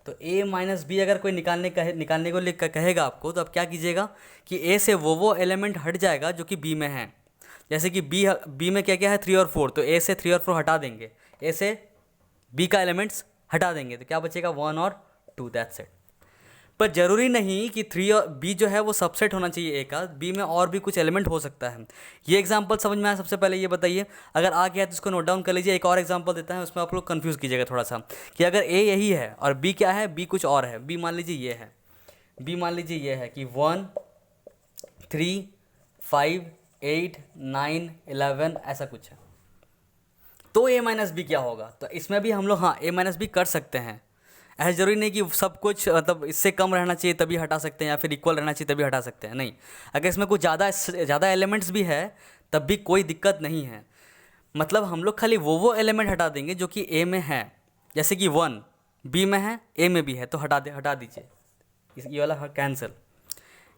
तो a माइनस बी अगर कोई निकालने को कहेगा आपको, तो आप क्या कीजिएगा कि a से वो एलिमेंट हट जाएगा जो कि b में है। जैसे कि b में क्या क्या है, 3 और 4, तो a से 3 और 4 हटा देंगे, a से b का एलिमेंट्स हटा देंगे, तो क्या बचेगा 1 और 2, दैट्स इट। पर जरूरी नहीं कि 3 और b जो है वो सबसेट होना चाहिए a का, b में और भी कुछ एलिमेंट हो सकता है। ये एग्जांपल समझ में आया, सबसे पहले ये बताइए, अगर आ गया तो इसको नोट डाउन कर लीजिए। एक और एग्जांपल देता है, उसमें आप लोग कंफ्यूज कीजिएगा थोड़ा सा, कि अगर a यही है और b क्या है, b कुछ और है, b मान लीजिए ये है, b मान लीजिए ये है कि 1 3 5 8 9 11 ऐसा कुछ है, तो a माइनस बी क्या होगा। तो इसमें भी हम लोग हाँ a माइनस बी कर सकते हैं, ऐसा जरूरी नहीं कि सब कुछ मतलब इससे कम रहना चाहिए तभी हटा सकते हैं, या फिर इक्वल रहना चाहिए तभी हटा सकते हैं, नहीं। अगर इसमें कुछ ज़्यादा एलिमेंट्स भी है तब भी कोई दिक्कत नहीं है, मतलब हम लोग खाली वो एलिमेंट हटा देंगे जो कि ए में है। जैसे कि 1 बी में है, ए में भी है, तो हटा दीजिए, ये वाला कैंसिल,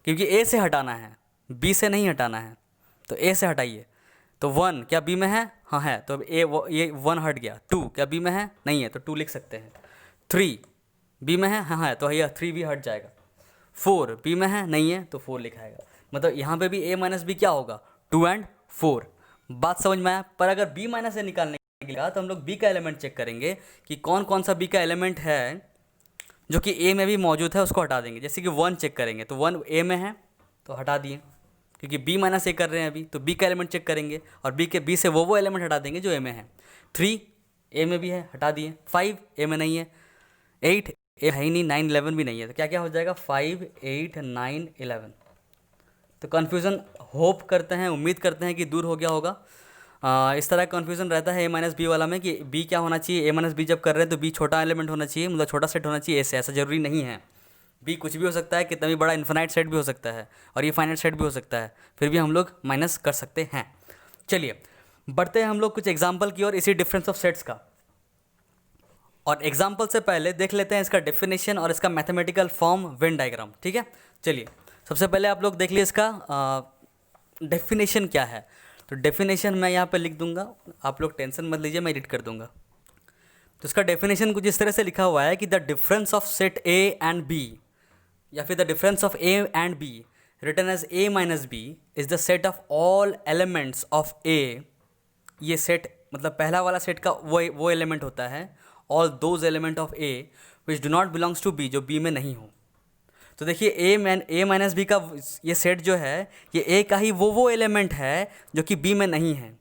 क्योंकि ए से हटाना है, बी से नहीं हटाना है, तो ए से हटाइए। तो 1 क्या बी में है, हाँ है, तो अब ये 1 हट गया। 2 क्या बी में है, नहीं है, तो 2 लिख सकते हैं। 3 बी में है, हाँ है, तो यह 3 भी हट जाएगा। 4 बी में है, नहीं है, तो 4 लिखाएगा। मतलब यहाँ पे भी a माइनस बी क्या होगा, 2 एंड 4। बात समझ में आया। पर अगर b माइनस ए निकालने के लिए तो हम लोग b का एलिमेंट चेक करेंगे कि कौन कौन सा b का एलिमेंट है जो कि a में भी मौजूद है, उसको हटा देंगे। जैसे कि 1 चेक करेंगे तो 1 a में है तो हटा दिए, क्योंकि b माइनस ए कर रहे हैं अभी, तो b का एलिमेंट चेक करेंगे और b से वो एलिमेंट हटा देंगे जो a में है। 3 a में भी है, हटा दिए। 5 a में नहीं है, 8 ए है ही नहीं, 9 11 भी नहीं है, तो क्या क्या हो जाएगा 5 8 9 11। तो कन्फ्यूज़न होप करते हैं, उम्मीद करते हैं कि दूर हो गया होगा। इस तरह का कन्फ्यूज़न रहता है a माइनस बी वाला में कि b क्या होना चाहिए, a माइनस बी जब कर रहे हैं तो b छोटा एलिमेंट होना चाहिए, मतलब छोटा सेट होना चाहिए a से। ऐसा जरूरी नहीं है, b कुछ भी हो सकता है, कितना भी बड़ा इन्फिनाइट सेट भी हो सकता है और ये फाइनाइट सेट भी हो सकता है, फिर भी हम लोग माइनस कर सकते हैं। चलिए बढ़ते हैं हम लोग कुछ एग्जाम्पल की और इसी डिफरेंस ऑफ सेट्स का। और एग्जाम्पल से पहले देख लेते हैं इसका डेफिनेशन और इसका मैथमेटिकल फॉर्म, वेन डायग्राम। ठीक है, चलिए सबसे पहले आप लोग देख लीजिए इसका डेफिनेशन क्या है, तो डेफिनेशन मैं यहाँ पे लिख दूंगा, आप लोग टेंशन मत लीजिए, मैं एडिट कर दूंगा। तो इसका डेफिनेशन कुछ इस तरह से लिखा हुआ है कि the difference of set A and B, या फिर the difference of A and B written as A minus B is the set of all elements of A. ये सेट मतलब पहला वाला सेट का वो एलिमेंट होता है, all those element of A which do not belongs to B, जो B में नहीं हो। तो देखिए ए माइनस बी का ये सेट जो है, ये ए का ही वो एलिमेंट है जो कि बी में नहीं है।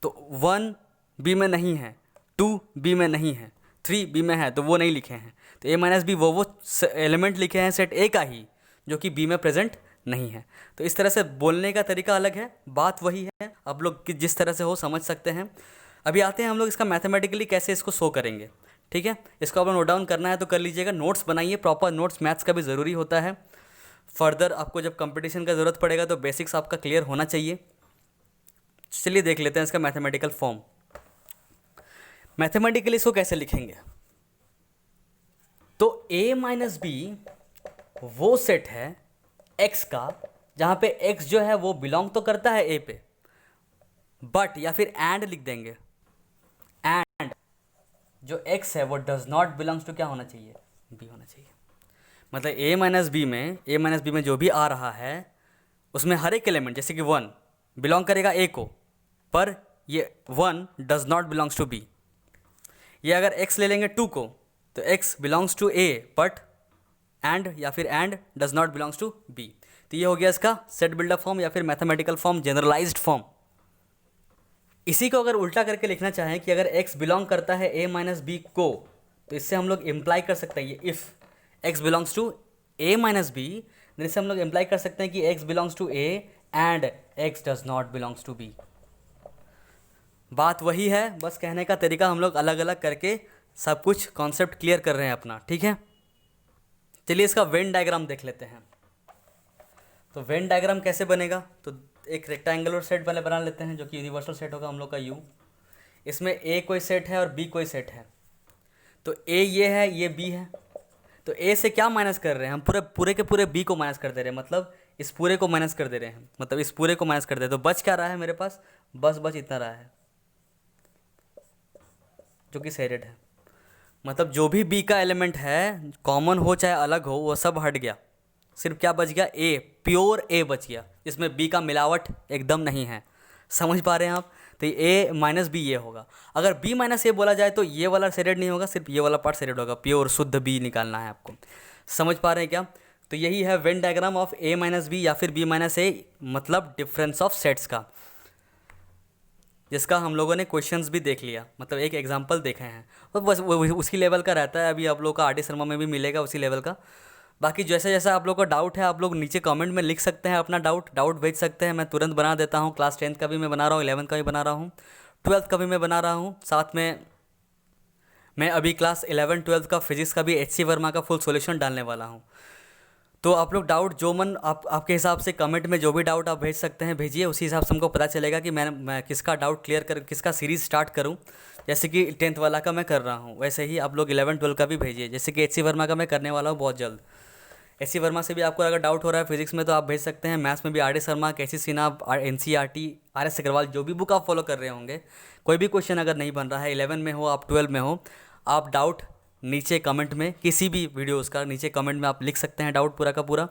तो 1 बी में नहीं है, 2 बी में नहीं है, 3 बी में है, तो वो नहीं लिखे हैं। तो ए माइनस बी वो एलिमेंट लिखे हैं सेट ए का ही जो कि बी में प्रेजेंट नहीं है। तो इस तरह से बोलने का तरीका अलग है, बात वही है, आप लोग जिस तरह से हो समझ सकते हैं। अभी आते हैं हम लोग इसका मैथमेटिकली कैसे इसको शो करेंगे। ठीक है, इसको आपको नोट डाउन करना है तो कर लीजिएगा, नोट्स बनाइए, प्रॉपर नोट्स मैथ्स का भी ज़रूरी होता है। फर्दर आपको जब कंपटीशन का ज़रूरत पड़ेगा तो बेसिक्स आपका क्लियर होना चाहिए। चलिए देख लेते हैं इसका मैथमेटिकल फॉर्म। मैथमेटिकली इसको कैसे लिखेंगे, तो a माइनस बी वो सेट है x का जहाँ पे x जो है वो बिलोंग तो करता है a पे, बट या फिर एंड लिख देंगे, एंड जो x है वो डज नॉट बिलोंग्स टू क्या होना चाहिए, b होना चाहिए। मतलब a माइनस बी में जो भी आ रहा है उसमें हर एक एलिमेंट जैसे कि 1 बिलोंग करेगा a को, पर ये 1 does not belongs to b। ये अगर x ले लेंगे 2 को तो x belongs to a but and या फिर and does not belongs to b। तो ये हो गया इसका सेट बिल्डर फॉर्म या फिर मैथमेटिकल फॉर्म, जनरलाइज्ड फॉर्म। इसी को अगर उल्टा करके लिखना चाहें कि अगर x बिलोंग करता है a माइनस बी को, तो इससे हम लोग इम्प्लाई कर सकते हैं, ये if x belongs to a minus B, इससे हम लोग इम्प्लाई कर सकते हैं कि x belongs to a and x does not belongs to b। बात वही है, बस कहने का तरीका हम लोग अलग अलग करके सब कुछ कॉन्सेप्ट क्लियर कर रहे हैं अपना। ठीक है, चलिए इसका वेन डायग्राम देख लेते हैं। तो वेन डायग्राम कैसे बनेगा, तो एक रेक्टेंगुलर सेट पहले बना लेते हैं जो कि यूनिवर्सल सेट होगा हम लोग का U। इसमें A कोई सेट है और B कोई सेट है। तो A ये है, ये B है। तो A से क्या माइनस कर रहे हैं हम, पूरे के पूरे B को माइनस कर दे रहे हैं, मतलब इस पूरे को माइनस कर दे रहे हैं, मतलब इस पूरे को माइनस कर दे रहे हैं। तो बच क्या रहा है मेरे पास, बच इतना रहा है जो कि शेडेड है। मतलब जो भी B का एलिमेंट है, कॉमन हो चाहे अलग हो, वो सब हट गया, सिर्फ क्या बच गया, A, प्योर A बच गया, इसमें B का मिलावट एकदम नहीं है। समझ पा रहे हैं आप, तो A माइनस बी ये होगा। अगर B माइनस ए बोला जाए तो ये वाला शेडेड नहीं होगा, सिर्फ ये वाला पार्ट शेडेड होगा, प्योर शुद्ध B निकालना है आपको। समझ पा रहे हैं क्या, तो यही है Venn diagram of A minus B या फिर B माइनस ए, मतलब डिफरेंस ऑफ सेट्स का, जिसका हम लोगों ने क्वेश्चंस भी देख लिया, मतलब एक एग्जांपल देखे हैं, और बस वो उसी लेवल का रहता है। अभी आप लोगों का आर डी शर्मा में भी मिलेगा उसी लेवल का। बाकी जैसा जैसा आप लोग को डाउट है, आप लोग नीचे कमेंट में लिख सकते हैं, अपना डाउट भेज सकते हैं, मैं तुरंत बना देता हूँ। क्लास 10th का भी मैं बना रहा हूँ, 11th का भी बना रहा हूँ, 12th का भी मैं बना रहा हूँ। साथ में मैं अभी क्लास 11 12th का फिजिक्स का भी HC वर्मा का फुल सॉल्यूशन डालने वाला हूँ। तो आप लोग डाउट जो मन आपके हिसाब से कमेंट में जो भी डाउट आप भेज सकते हैं भेजिए, उसी हिसाब से हमको पता चलेगा कि मैं किसका डाउट क्लियर कर, किसका सीरीज़ स्टार्ट करूं। जैसे कि 10th वाला का मैं कर रहा हूं, वैसे ही आप लोग 11 12 का भी भेजिए। जैसे कि HC वर्मा का मैं करने वाला हूं बहुत जल्द। HC वर्मा से भी आपको अगर डाउट हो रहा है फिजिक्स में तो आप भेज सकते हैं। मैथ्स में भी RD Sharma, KC Sinha, NCERT, RS Agarwal, जो भी बुक आप फॉलो कर रहे होंगे, कोई भी क्वेश्चन अगर नहीं बन रहा है, 11 में हो आप 12 में हो, आप डाउट नीचे कमेंट में किसी भी वीडियोज़ का नीचे कमेंट में आप लिख सकते हैं डाउट पूरा का पूरा,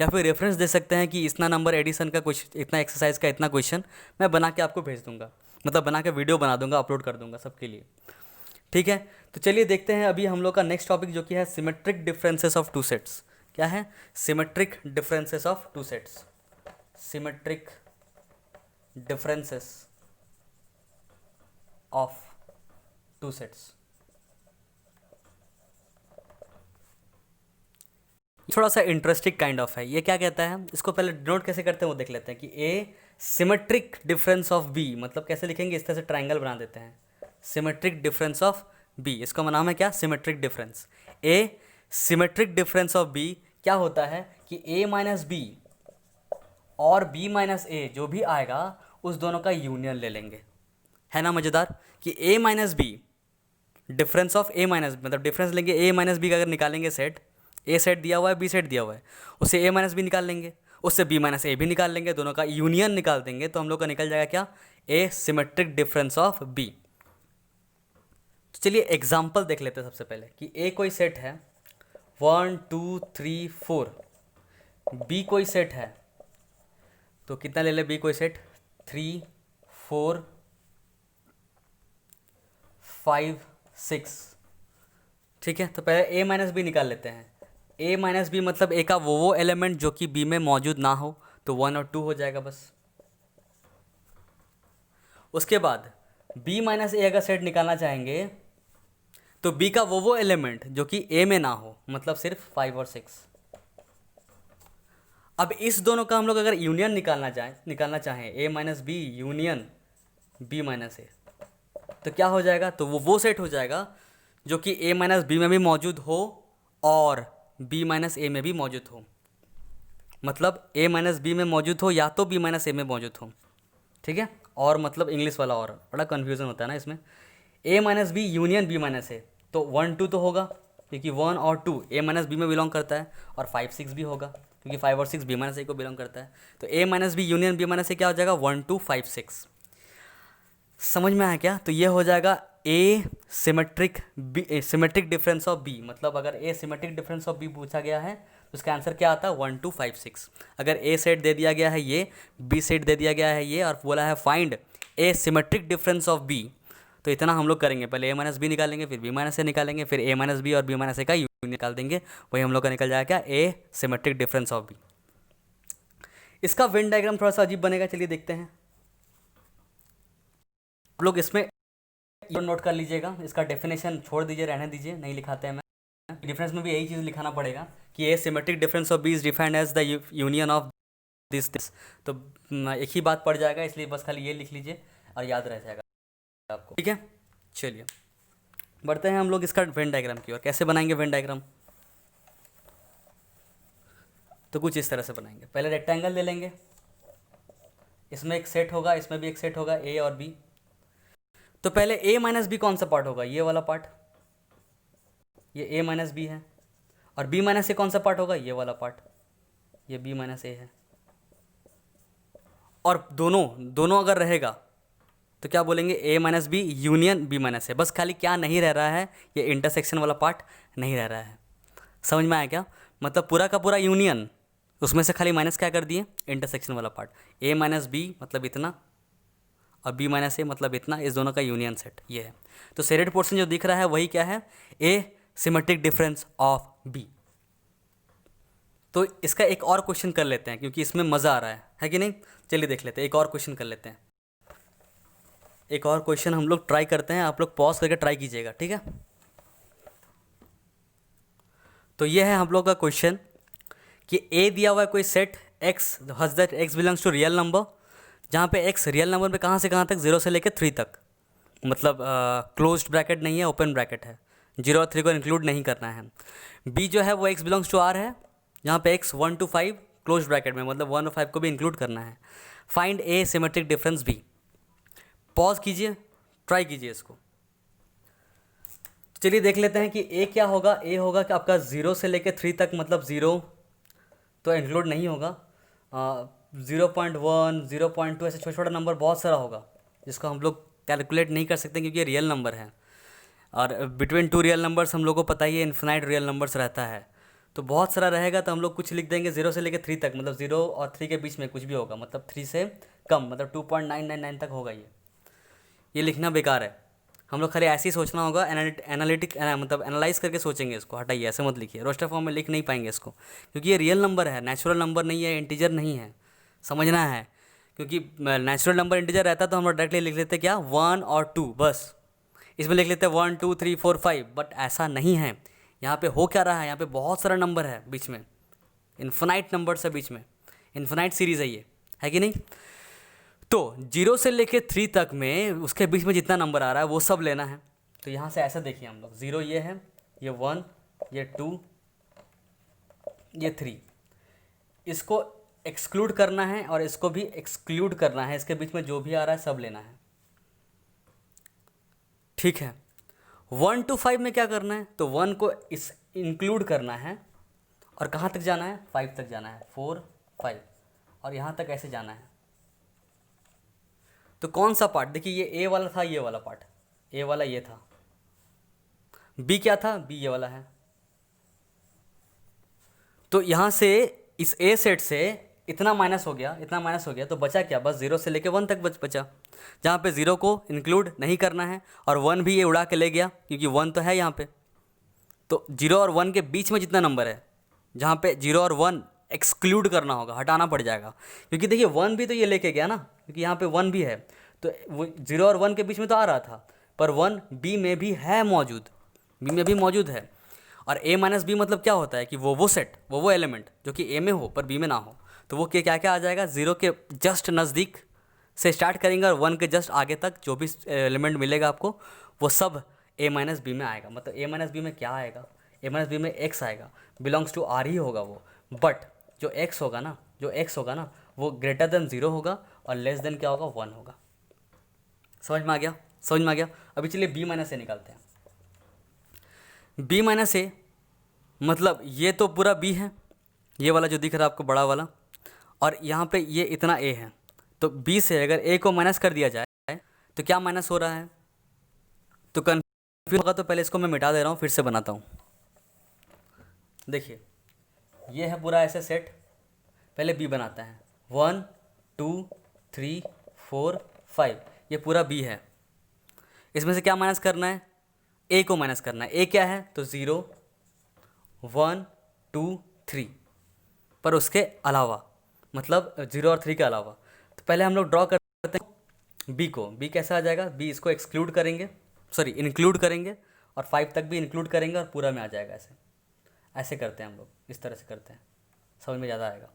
या फिर रेफरेंस दे सकते हैं कि इतना नंबर एडिशन का कुछ, इतना एक्सरसाइज का इतना क्वेश्चन, मैं बना के आपको भेज दूंगा, मतलब बना के वीडियो बना दूंगा, अपलोड कर दूंगा सबके लिए। ठीक है, तो चलिए देखते हैं अभी हम लोग का नेक्स्ट टॉपिक जो कि है symmetric differences of two sets. क्या है, symmetric differences of two sets, symmetric differences of two sets. थोड़ा सा इंटरेस्टिंग काइंड ऑफ है। ये क्या कहता है, इसको पहले डिनोट कैसे करते हैं वो देख लेते हैं कि A symmetric difference of B, मतलब कैसे लिखेंगे, इस तरह से ट्राइंगल बना देते हैं, सिमेट्रिक डिफरेंस ऑफ बी, इसका नाम है क्या, symmetric difference. A symmetric difference of B क्या होता है कि ए माइनस बी और बी माइनस ए जो भी आएगा उस दोनों का यूनियन ले लेंगे। है ना मज़ेदार, कि A minus B difference of A minus, मतलब डिफरेंस लेंगे ए माइनस बी का, अगर निकालेंगे सेट, ए सेट दिया हुआ है, बी सेट दिया हुआ है, उससे ए माइनस बी निकाल लेंगे, उससे बी माइनस ए भी निकाल लेंगे, दोनों का यूनियन निकाल देंगे, तो हम लोग का निकल जाएगा क्या, ए सिमेट्रिक डिफरेंस ऑफ बी। तो चलिए एग्जाम्पल देख लेते हैं सबसे पहले कि ए कोई सेट है 1 2 3 4, बी कोई सेट है, तो कितना ले ले बी कोई सेट 3 4 5 6। ठीक है, तो पहले ए माइनस बी निकाल लेते हैं। ए माइनस बी मतलब ए का वो एलिमेंट जो कि बी में मौजूद ना हो, तो 1 और 2 हो जाएगा बस। उसके बाद बी माइनस ए अगर सेट निकालना चाहेंगे तो बी का वो एलिमेंट जो कि ए में ना हो, मतलब सिर्फ 5 और 6। अब इस दोनों का हम लोग अगर यूनियन निकालना चाहें A minus B union B minus A, तो क्या हो जाएगा, तो वो सेट हो जाएगा जो कि ए माइनस बी में भी मौजूद हो और बी माइनस ए में भी मौजूद हो। मतलब ए माइनस बी में मौजूद हो या तो बी माइनस ए में मौजूद हो। ठीक है, और मतलब इंग्लिश वाला और बड़ा कन्फ्यूज़न होता है ना इसमें। A minus B union B minus A, तो 1 2 तो होगा क्योंकि 1 और 2 ए माइनस बी में बिलोंग करता है, और 5 6 भी होगा क्योंकि 5 और 6 बी माइनस ए को बिलोंग करता है। तो A minus B union B minus A क्या हो जाएगा, 1 2 5 6। समझ में आया क्या? तो ये हो जाएगा ए सिमेट्रिक डिफरेंस ऑफ बी। मतलब अगर ए सिमेट्रिक डिफरेंस ऑफ बी पूछा गया है तो उसका आंसर क्या आता है, 1 2 5 6। अगर ए सेट दे दिया गया है ये, बी सेट दे दिया गया है ये, और बोला है find A symmetric difference of B, तो इतना हम लोग करेंगे। पहले ए माइनस बी निकालेंगे, फिर बी माइनस ए निकालेंगे, फिर ए माइनस बी और बी माइनस ए का यूनियन निकाल देंगे। वही हम लोग का निकल जाएगा क्या, ए सिमेट्रिक डिफरेंस ऑफ बी। इसका वेन डायग्राम थोड़ा सा अजीब बनेगा, चलिए देखते हैं। आप लोग इसमें नोट कर लीजिएगा, इसका डेफिनेशन छोड़ दीजिए, रहने दीजिए, नहीं लिखाते हैं मैं। डिफरेंस में भी यही चीज़ लिखाना पड़ेगा कि A symmetric difference of B is defined as the union of this. तो एक ही बात पड़ जाएगा, इसलिए बस खाली ये लिख लीजिए और याद रह जाएगा आपको। ठीक है, चलिए बढ़ते हैं हम लोग इसका वेन डायग्राम की ओर। कैसे बनाएंगे वेन डायग्राम, तो कुछ इस तरह से बनाएंगे। पहले रेक्टेंगल ले लेंगे, इसमें एक सेट होगा, इसमें भी एक सेट होगा, ए और बी। तो पहले ए माइनस बी कौन सा पार्ट होगा, ये वाला पार्ट, ये ए माइनस बी है। और बी माइनस ए कौन सा पार्ट होगा, ये वाला पार्ट, ये बी माइनस ए है। और दोनों अगर रहेगा तो क्या बोलेंगे, A minus B union B minus A. बस खाली क्या नहीं रह रहा है, ये इंटरसेक्शन वाला पार्ट नहीं रह रहा है। समझ में आया क्या? मतलब पूरा का पूरा यूनियन, उसमें से खाली माइनस क्या कर दिए, इंटरसेक्शन वाला पार्ट। ए माइनस बी मतलब इतना, और बी माइनस ए मतलब इतना, इस दोनों का यूनियन सेट ये है। तो शेडेड पोर्शन जो दिख रहा है वही क्या है, ए सिमेट्रिक डिफरेंस ऑफ बी। तो इसका एक और क्वेश्चन कर लेते हैं क्योंकि इसमें मज़ा आ रहा है कि नहीं। चलिए देख लेते हैं, एक और क्वेश्चन कर लेते हैं। एक और क्वेश्चन हम लोग ट्राई करते हैं, आप लोग पॉज करके ट्राई कीजिएगा, ठीक है। तो ये है हम लोग का क्वेश्चन कि ए दिया हुआ है कोई set X, such that X belongs to real number, जहाँ पे एक्स रियल नंबर में कहाँ से कहाँ तक, 0 से लेकर 3 तक। मतलब क्लोज्ड ब्रैकेट नहीं है, ओपन ब्रैकेट है, 0 और 3 को इंक्लूड नहीं करना है। बी जो है वो एक्स बिलोंग्स टू आर है, जहाँ पे एक्स 1 to 5 क्लोज ब्रैकेट में, मतलब 1 और 5 को भी इंक्लूड करना है। Find A symmetric difference B. Pause कीजिए, ट्राई कीजिए इसको। चलिए देख लेते हैं कि ए क्या होगा। ए होगा कि आपका 0 से लेकर 3 तक, मतलब 0 तो इंक्लूड नहीं होगा, 0.1 0.2 ऐसे छोटा छोटा नंबर बहुत सारा होगा जिसको हम लोग कैलकुलेट नहीं कर सकते क्योंकि ये रियल नंबर है। और बिटवीन 2 रियल नंबर्स हम लोग को पता ही है इन्फिनाइट रियल नंबर्स रहता है, तो बहुत सारा रहेगा। तो हम लोग कुछ लिख देंगे 0 से लेकर 3 तक, मतलब 0 और 3 के बीच में कुछ भी होगा, मतलब 3 से कम, मतलब 2.999 तक होगा। ये लिखना बेकार है, हम लोग खाली ऐसे ही सोचना होगा। मतलब एनालाइज करके सोचेंगे इसको। हटाइए, ऐसे मत लिखिए, रोस्टर फॉर्म में लिख नहीं पाएंगे इसको क्योंकि ये रियल नंबर है, नेचुरल नंबर नहीं है, इंटीजर नहीं है, समझना है। क्योंकि नेचुरल नंबर इंटीजर रहता तो हम लोग डायरेक्टली लिख लेते क्या, 1 और 2, बस इसमें लिख लेते 1 2 3 4 5। बट ऐसा नहीं है, यहाँ पे हो क्या रहा है, यहाँ पे बहुत सारा नंबर है बीच में, इन्फिनाइट नंबर्स है बीच में, इन्फिनाइट सीरीज़ है ये, है कि नहीं। तो 0 से लेके 3 तक में उसके बीच में जितना नंबर आ रहा है वो सब लेना है। तो यहाँ से ऐसा देखिए हम लोग, 0 ये है, ये 1, ये 2, ये 3, इसको एक्सक्लूड करना है और इसको भी एक्सक्लूड करना है। इसके बीच में जो भी आ रहा है सब लेना है, ठीक है। 1 to 5 में क्या करना है, तो 1 को इस इंक्लूड करना है और कहाँ तक जाना है, 5 तक जाना है, 4 5। और यहाँ तक ऐसे जाना है। तो कौन सा पार्ट, देखिए ये ए वाला था, ये वाला पार्ट ए वाला ये था, बी क्या था, बी ये वाला है। तो यहाँ से इस ए सेट से इतना माइनस हो गया, इतना माइनस हो गया, तो बचा क्या, बस 0 से लेके 1 तक बचा, जहाँ पे 0 को इंक्लूड नहीं करना है और 1 भी ये उड़ा के ले गया क्योंकि 1 तो है यहाँ पे। तो 0 और 1 के बीच में जितना नंबर है, जहाँ पे 0 और 1 एक्सक्लूड करना होगा, हटाना पड़ जाएगा, क्योंकि देखिए 1 भी तो ये लेके गया ना, क्योंकि यहाँ पे 1 भी है, तो वो 0 और 1 के बीच में तो आ रहा था, पर 1 बी में भी है मौजूद, बी में भी मौजूद है। और a माइनस बी मतलब क्या होता है कि वो सेट, वो एलिमेंट जो कि a में हो पर b में ना हो, तो वो क्या क्या आ जाएगा, 0 के जस्ट नज़दीक से स्टार्ट करेंगे और 1 के जस्ट आगे तक जो भी एलिमेंट मिलेगा आपको वो सब a माइनस बी में आएगा। मतलब a माइनस बी में क्या आएगा, a माइनस बी में x आएगा, बिलोंग्स टू r ही होगा वो, बट जो x होगा ना वो ग्रेटर देन 0 होगा और लेस देन क्या होगा, 1 होगा। समझ में आ गया, समझ में आ गया। अभी चलिए b माइनस ए निकालते हैं। b माइनस ए मतलब ये तो पूरा b है, ये वाला जो दिख रहा है आपको बड़ा वाला, और यहाँ पे ये इतना a है, तो b से अगर a को माइनस कर दिया जाए तो क्या माइनस हो रहा है, तो कन्फ्यूज होगा, तो पहले इसको मैं मिटा दे रहा हूँ, फिर से बनाता हूँ। देखिए ये है पूरा ऐसे सेट, पहले b बनाते हैं, 1 2 3 4 5, ये पूरा b है। इसमें से क्या माइनस करना है, a को माइनस करना है। a क्या है, तो 0 1 2 3, पर उसके अलावा, मतलब 0 और 3 के अलावा। तो पहले हम लोग ड्रॉ करते हैं b को, b कैसा आ जाएगा, b इसको एक्सक्लूड करेंगे, सॉरी इंक्लूड करेंगे, और 5 तक भी इंक्लूड करेंगे और पूरा में आ जाएगा। ऐसे ऐसे करते हैं हम लोग, इस तरह से करते हैं, समझ में ज़्यादा आएगा।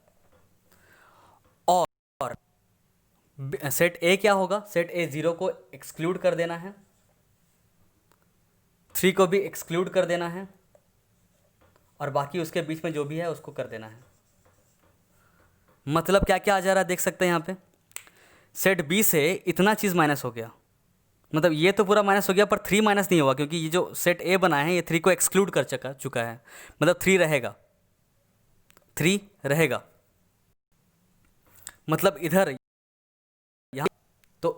और सेट a क्या होगा, सेट a 0 को एक्सक्लूड कर देना है, 3 को भी एक्सक्लूड कर देना है, और बाकी उसके बीच में जो भी है उसको कर देना है। मतलब क्या क्या आ जा रहा है, देख सकते हैं यहाँ पे, सेट बी से इतना चीज़ माइनस हो गया, मतलब ये तो पूरा माइनस हो गया, पर 3 माइनस नहीं होगा क्योंकि ये जो सेट ए बनाए हैं ये 3 को एक्सक्लूड कर चुका है, मतलब 3 रहेगा, 3 रहेगा। मतलब इधर यहाँ तो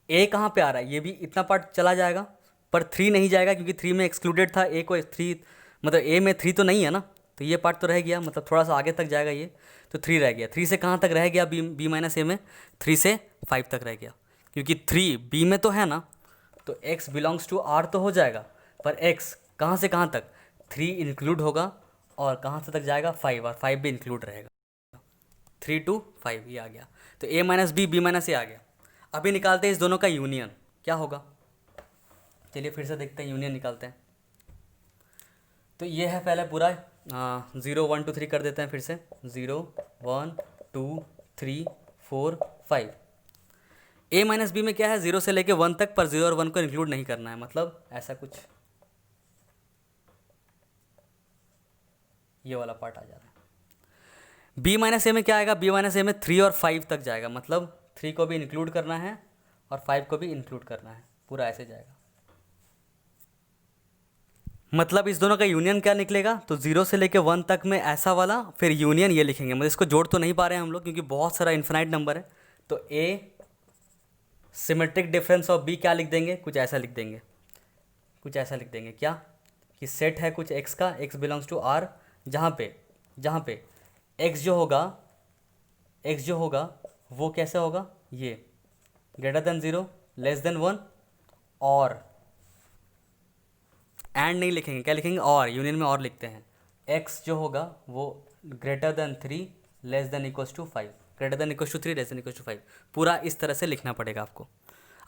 ए कहाँ पे आ रहा है, ये भी इतना पार्ट चला जाएगा, पर 3 नहीं जाएगा क्योंकि 3 में एक्सक्लूडेड था, ए को 3, मतलब ए में 3 तो नहीं है ना, तो ये पार्ट तो रह गया, मतलब थोड़ा सा आगे तक जाएगा ये, तो 3 रह गया। 3 से कहाँ तक रह गया, बी माइनस ए में 3 से 5 तक रह गया, क्योंकि 3 बी में तो है ना, तो x बिलोंग्स टू r तो हो जाएगा, पर x कहाँ से कहाँ तक, 3 इंक्लूड होगा और कहाँ से तक जाएगा, 5, और 5 भी इंक्लूड रहेगा, 3 to 5 ये आ गया। तो a माइनस बी माइनस ए आ गया। अभी निकालते हैं इस दोनों का यूनियन, क्या होगा, चलिए फिर से देखते हैं, यूनियन निकालते हैं। तो ये है पहले पूरा 0 1 2 3 कर देते हैं फिर से, 0 1 2 3 4 5। a माइनस बी में क्या है, 0 से लेके 1 तक, पर 0 और 1 को इंक्लूड नहीं करना है, मतलब ऐसा कुछ ये वाला पार्ट आ जा रहा है। b माइनस ए में क्या आएगा, b माइनस ए में 3 और 5 तक जाएगा, मतलब 3 को भी इंक्लूड करना है और 5 को भी इंक्लूड करना है, पूरा ऐसे जाएगा। मतलब इस दोनों का यूनियन क्या निकलेगा, तो 0 से लेके 1 तक में ऐसा वाला, फिर यूनियन ये लिखेंगे, मतलब इसको जोड़ तो नहीं पा रहे हैं हम लोग क्योंकि बहुत सारा इन्फिनाइट नंबर है। तो a symmetric difference of b क्या लिख देंगे, कुछ ऐसा लिख देंगे, कुछ ऐसा लिख देंगे, क्या कि सेट है कुछ x का, x बिलोंग्स टू r, जहाँ पे x जो होगा वो कैसे होगा, ये ग्रेटर देन 0 लेस देन 1, और एंड नहीं लिखेंगे, क्या लिखेंगे, और यूनियन में और लिखते हैं, x जो होगा वो greater than 3 less than equals to 5, greater than equals to 3 less than equals to 5, पूरा इस तरह से लिखना पड़ेगा आपको।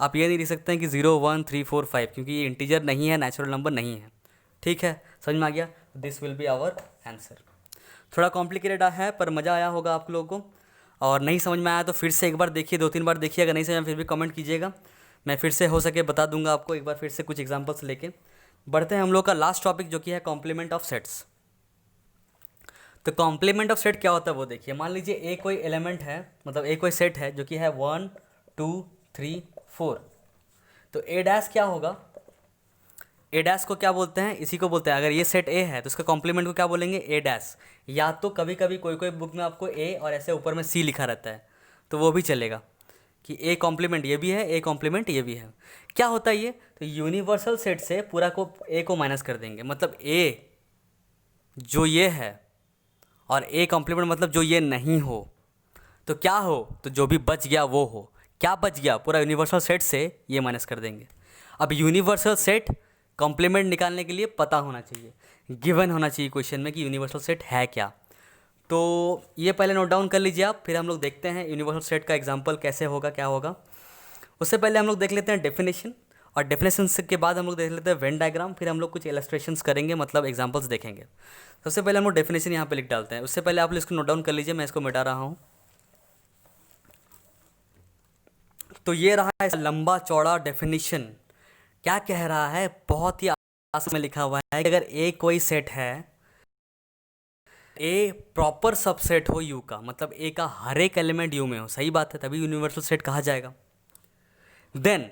आप ये नहीं लिख सकते हैं कि 0 1 3 4 5, क्योंकि ये इंटीजर नहीं है, नेचुरल नंबर नहीं है। ठीक है, समझ में आ गया, this will be our answer. थोड़ा कॉम्प्लिकेटेड है पर मज़ा आया होगा आप लोगों को, और नहीं समझ में आया तो फिर से एक बार देखिए, 2 3 बार देखिए, अगर नहीं समझ में फिर भी कमेंट कीजिएगा, मैं फिर से हो सके बता दूंगा आपको, एक बार फिर से कुछ एग्जांपल्स लेके। बढ़ते हैं हम लोग का लास्ट टॉपिक जो कि है कॉम्प्लीमेंट ऑफ सेट्स। तो कॉम्प्लीमेंट ऑफ सेट क्या होता है वो देखिए, मान लीजिए ए कोई एलिमेंट है, मतलब ए कोई सेट है जो कि है 1 2 3 4, तो ए डैश क्या होगा, ए डैश को क्या बोलते हैं, इसी को बोलते हैं, अगर ये सेट ए है तो इसका कॉम्प्लीमेंट को क्या बोलेंगे, ए डैश। या तो कभी कभी कोई कोई बुक में आपको ए और ऐसे ऊपर में सी लिखा रहता है, तो वो भी चलेगा कि ए कॉम्प्लीमेंट ये भी है, ए कॉम्प्लीमेंट ये भी है। क्या होता है ये, तो यूनिवर्सल सेट से पूरा को ए को माइनस कर देंगे, मतलब ए जो ये है और ए कॉम्प्लीमेंट मतलब जो ये नहीं हो, तो क्या हो, तो जो भी बच गया वो हो। क्या बच गया, पूरा यूनिवर्सल सेट से ये माइनस कर देंगे। अब यूनिवर्सल सेट कॉम्प्लीमेंट निकालने के लिए पता होना चाहिए, गिवन होना चाहिए क्वेश्चन में कि यूनिवर्सल सेट है क्या। तो ये पहले नोट डाउन कर लीजिए आप, फिर हम लोग देखते हैं यूनिवर्सल सेट का एग्जांपल कैसे होगा, क्या होगा। उससे पहले हम लोग देख लेते हैं डेफिनेशन, और डेफिनेशन के बाद हम लोग देख लेते हैं वेन डायग्राम, फिर हम लोग कुछ इलस्ट्रेशंस करेंगे, मतलब एग्जांपल्स देखेंगे। सबसे पहले हम लोग डेफिनेशन यहाँ पे लिख डालते हैं। उससे पहले आप लोग इसको नोट डाउन कर लीजिए, मैं इसको मिटा रहा हूँ। तो ये रहा है लंबा चौड़ा डेफिनेशन। क्या कह रहा है, बहुत ही आसान में लिखा हुआ है कि अगर ए कोई सेट है, ए प्रॉपर सबसेट हो यू का, मतलब ए का हर एक एलिमेंट यू में हो, सही बात है, तभी यूनिवर्सल सेट कहा जाएगा। देन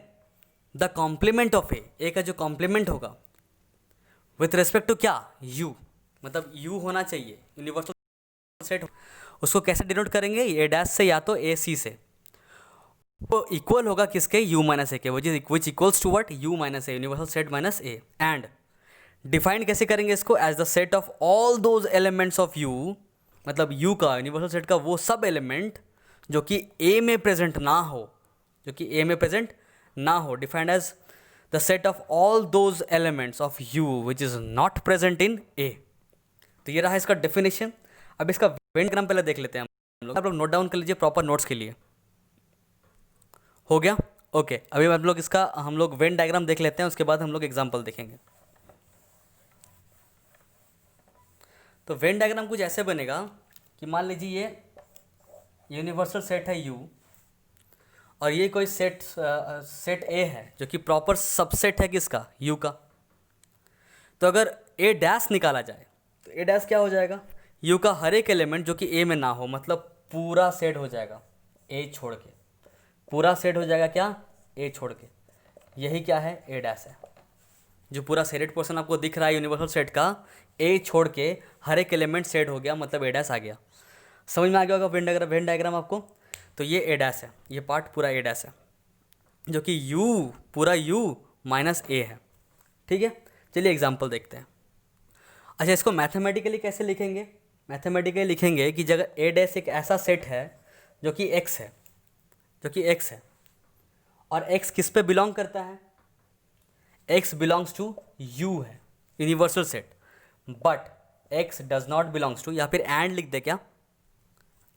द कॉम्प्लीमेंट ऑफ ए का जो कॉम्प्लीमेंट होगा विथ रिस्पेक्ट टू क्या, यू, मतलब यू होना चाहिए यूनिवर्सल सेट। उसको कैसे डिनोट करेंगे, ए डैश से या तो ए सी से। वो इक्वल होगा किसके, यू माइनस ए के, which equals to what, U minus A, universal set minus A. And define कैसे करेंगे इसको, as the set of all those elements of U, मतलब यू का, यूनिवर्सल सेट का वो सब एलिमेंट जो कि ए में प्रेजेंट ना हो, जो कि ए में प्रेजेंट ना हो, defined as the set of all those elements of U which is not present in A. तो ये रहा इसका डेफिनेशन। अब इसका वेन डायग्राम पहले देख लेते हैं हम लोग। आप लोग नोट डाउन कर लीजिए प्रॉपर नोट्स के लिए। हो गया, ओके। अभी हम लोग वेन डायग्राम देख लेते हैं, उसके बाद हम लोग एग्जाम्पल देखेंगे। तो वेन डायग्राम कुछ ऐसे बनेगा कि मान लीजिए ये यूनिवर्सल सेट है यू, और ये कोई सेट ए है जो कि प्रॉपर सबसेट है किसका, यू का। तो अगर ए डैश निकाला जाए तो ए डैश क्या हो जाएगा, यू का हर एक एलिमेंट जो कि ए में ना हो, मतलब पूरा सेट हो जाएगा ए छोड़ के, पूरा सेट हो जाएगा क्या, ए छोड़ के। यही क्या है, ए डैश है। जो पूरा सेटेड पोर्शन आपको दिख रहा है यूनिवर्सल सेट का, ए छोड़ के हर एक एलिमेंट सेट हो गया, मतलब ए डैश आ गया। समझ में आ गया होगा वेन डायग्राम आपको। तो ये ए डैश है, ये पार्ट पूरा ए डैश है, जो कि यू, पूरा यू माइनस ए है। ठीक है, चलिए एग्जांपल देखते हैं। अच्छा, इसको मैथमेटिकली कैसे लिखेंगे, मैथमेटिकली लिखेंगे कि जगह ए डैश एक ऐसा सेट है जो कि एक्स है, जो कि एक्स है, और एक्स किस पे बिलोंग करता है, एक्स बिलोंग्स टू यू है, universal set. But X does not belongs to, या फिर एंड लिख दे, क्या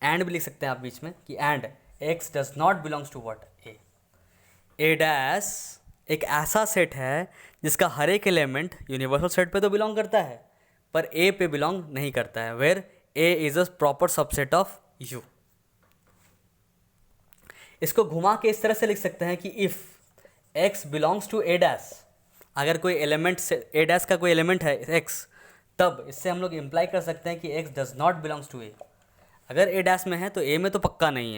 एंड भी लिख सकते हैं आप बीच में, कि and X does not belongs to what, A. A dash एक ऐसा सेट है जिसका हर एक एलिमेंट यूनिवर्सल सेट पे तो बिलोंग करता है, पर ए पे बिलोंग नहीं करता है, where A is a proper subset of U. इसको घुमा के इस तरह से लिख सकते हैं कि if X belongs to A dash, अगर कोई एलिमेंट से ए डैश का कोई एलिमेंट है एक्स, तब इससे हम लोग इम्प्लाई कर सकते हैं कि X does not belongs to A. अगर ए डैश में है तो ए में तो पक्का नहीं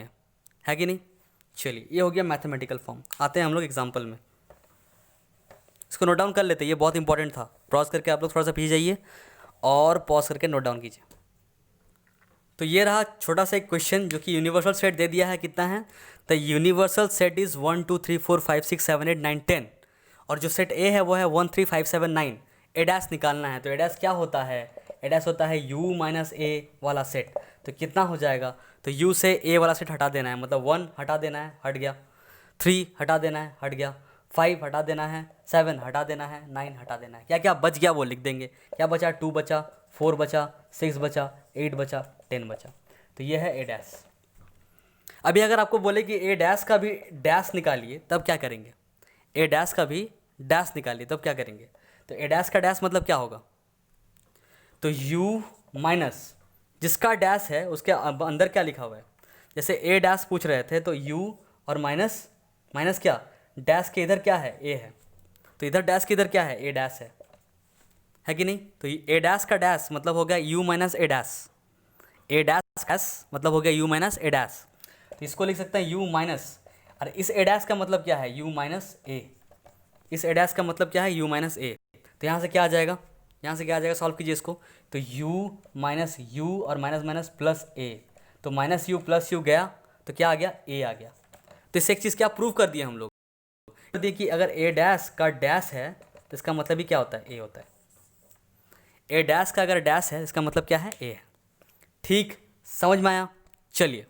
है कि नहीं। चलिए, ये हो गया मैथमेटिकल फॉर्म। आते हैं हम लोग एग्जाम्पल में, इसको नोट डाउन कर लेते हैं, ये बहुत इंपॉर्टेंट था। पॉज करके आप लोग थोड़ा सा पीछे जाइए और पॉज करके नोट डाउन कीजिए। तो ये रहा छोटा सा एक क्वेश्चन जो कि यूनिवर्सल सेट दे दिया है, कितना है, द यूनिवर्सल सेट इज़ 1 2 3 4 5 6 7 8 9 10, और जो सेट ए है वो है 1 3 5 7 9। ए डैश निकालना है, तो ए डैश क्या होता है, ए डैश होता है यू माइनस ए वाला सेट। तो कितना हो जाएगा, तो यू से ए वाला सेट हटा देना है, मतलब 1 हटा देना है, हट गया, 3 हटा देना है, हट गया, 5 हटा देना है, 7 हटा देना है, 9 हटा देना है। क्या क्या बच गया वो लिख देंगे। क्या बचा, 2 बचा, 4 बचा, 6 बचा, 8 बचा, 10 बचा। तो ये है ए डैश। अभी अगर आपको बोले कि ए डैश का भी डैश निकालिए, तब क्या करेंगे, ए डैश का भी डैश निकालिए, तब क्या करेंगे। तो ए डैश का डैश मतलब क्या होगा, तो यू माइनस जिसका डैश है उसके अंदर क्या लिखा हुआ है। जैसे ए डैश पूछ रहे थे, तो यू और माइनस, माइनस क्या, डैश के इधर क्या है, ए है, तो इधर डैश के इधर क्या है, ए डैश है कि नहीं। तो ए डैश का डैश मतलब हो गया you minus A dash, A dash dash मतलब हो गया यू माइनस ए डैश। तो इसको लिख सकते हैं यू माइनस, और इस ए डैश का मतलब क्या है, यू माइनस ए, इस ए डैश का मतलब क्या है, यू माइनस ए। तो यहाँ से क्या आ जाएगा, यहाँ से क्या आ जाएगा, सॉल्व कीजिए इसको। तो u माइनस यू और माइनस माइनस प्लस a, तो माइनस यू प्लस यू गया तो क्या आ गया, a आ गया। तो इससे एक चीज़ क्या प्रूव कर दिया हम लोग, देखिए अगर a डैश का डैश है तो इसका मतलब ही क्या होता है, a होता है। a डैश का अगर डैश है इसका मतलब क्या है, a है। ठीक, समझ में आया। चलिए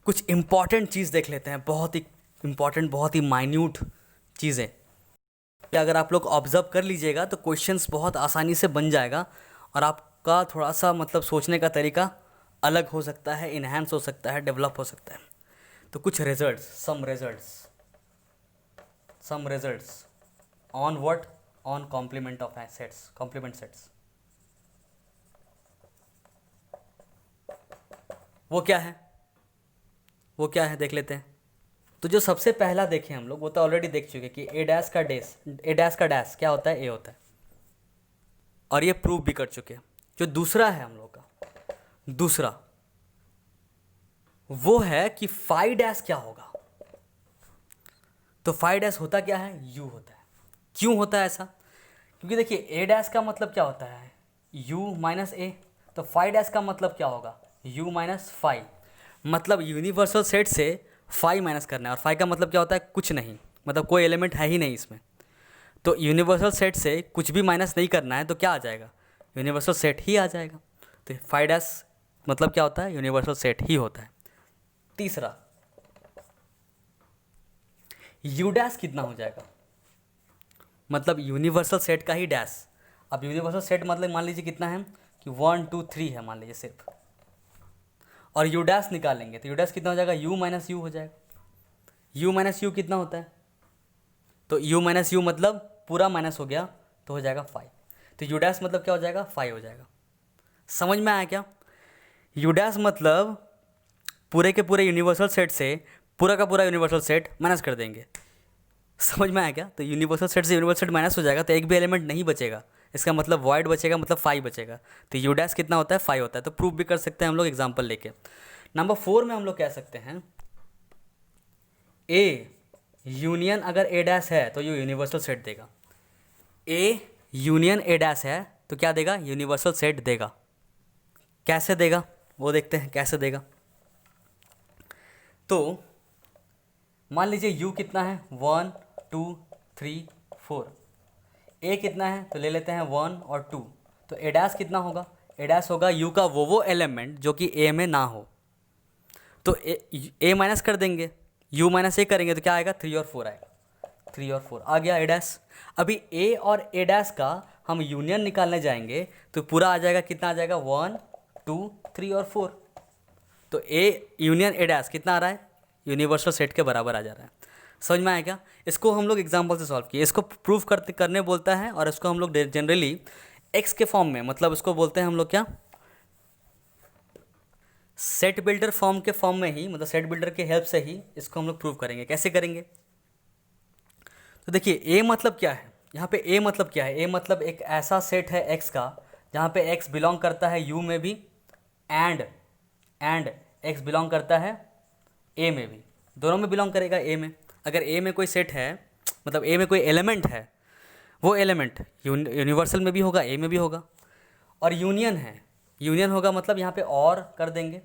कुछ इंपॉर्टेंट चीज़ देख लेते हैं, बहुत ही इंपॉर्टेंट, बहुत ही माइन्यूट चीज़ें। अगर आप लोग ऑब्जर्व कर लीजिएगा तो क्वेश्चंस बहुत आसानी से बन जाएगा और आपका थोड़ा सा मतलब सोचने का तरीका अलग हो सकता है, इन्हांस हो सकता है, डेवलप हो सकता है। तो कुछ results, some results on what, on complement of sets, complement sets. वो क्या है, वो क्या है देख लेते हैं। तो जो सबसे पहला देखें हम लोग, वो तो ऑलरेडी देख चुके कि ए डैश का डैश क्या होता है, ए होता है, और ये प्रूव भी कर चुके हैं। जो दूसरा है हम लोग का, दूसरा वो है कि फाइव डैश क्या होगा। तो फाइव डैश होता क्या है, यू होता है। क्यों होता है ऐसा, क्योंकि देखिए ए डैश का मतलब क्या होता है, यू माइनस ए, तो फाइव डैश का मतलब क्या होगा, यू माइनस फाइव। मतलब यूनिवर्सल सेट से फाइव माइनस करना है, और फाइव का मतलब क्या होता है, कुछ नहीं, मतलब कोई एलिमेंट है ही नहीं इसमें। तो यूनिवर्सल सेट से कुछ भी माइनस नहीं करना है तो क्या आ जाएगा, यूनिवर्सल सेट ही आ जाएगा। तो फाइव डैश मतलब क्या होता है, यूनिवर्सल सेट ही होता है। तीसरा, यू डैश कितना हो जाएगा, मतलब यूनिवर्सल सेट का ही डैश। अब यूनिवर्सल सेट मतलब मान लीजिए कितना है कि 1 2 3 है मान लीजिए सिर्फ, और यू डैश निकालेंगे तो यू डैश कितना हो जाएगा, यू माइनस यू हो जाएगा। यू माइनस यू कितना होता है, तो यू माइनस यू मतलब पूरा माइनस हो गया तो हो जाएगा 5। तो यू डैश मतलब क्या हो जाएगा, 5 हो जाएगा। समझ में आया क्या, यू डैश मतलब पूरे के पूरे यूनिवर्सल सेट से पूरा का पूरा यूनिवर्सल सेट माइनस कर देंगे। समझ में आया क्या, तो यूनिवर्सल सेट से यूनिवर्सल सेट माइनस हो जाएगा तो एक भी एलिमेंट नहीं बचेगा, इसका मतलब वॉइड बचेगा, मतलब 5 बचेगा। तो यू डैश कितना होता है, 5 होता है। तो प्रूफ भी कर सकते हैं हम लोग एग्जाम्पल लेके। नंबर 4 में हम लोग कह सकते हैं ए यूनियन अगर ए डैश है तो ये यूनिवर्सल सेट देगा। ए यूनियन ए डैश है तो क्या देगा, यूनिवर्सल सेट देगा। कैसे देगा वो देखते हैं, कैसे देगा। तो मान लीजिए u कितना है, 1 2 3 4, a कितना है तो ले लेते हैं 1 और 2, तो a डैश कितना होगा, a डैश होगा u का वो एलिमेंट जो कि a में ना हो। तो a माइनस कर देंगे, u माइनस a करेंगे तो क्या आएगा, 3 और 4 आएगा, 3 और 4 आ गया a डैश। अभी a और a डैश का हम यूनियन निकालने जाएंगे तो पूरा आ जाएगा, कितना आ जाएगा, 1 2 3 और 4। तो a यूनियन a डैश कितना आ रहा है, यूनिवर्सल सेट के बराबर आ जा रहा है। समझ में आया क्या, इसको हम लोग एग्जांपल से सॉल्व किए। इसको प्रूफ करने बोलता है, और इसको हम लोग जनरली एक्स के फॉर्म में, मतलब इसको बोलते हैं हम लोग क्या, सेट बिल्डर फॉर्म के फॉर्म में ही, मतलब सेट बिल्डर के हेल्प से ही इसको हम लोग प्रूव करेंगे। कैसे करेंगे, तो देखिए ए मतलब क्या है, यहाँ पे ए मतलब क्या है, ए मतलब एक ऐसा सेट है एक्स का जहाँ पे एक्स बिलोंग करता है यू में भी, एंड एक्स बिलोंग करता है ए में भी, दोनों में बिलोंग करेगा ए में। अगर ए में कोई सेट है, मतलब ए में कोई एलिमेंट है, वो एलिमेंट यूनिवर्सल में भी होगा, ए में भी होगा। और यूनियन है, यूनियन होगा मतलब यहाँ पे और कर देंगे,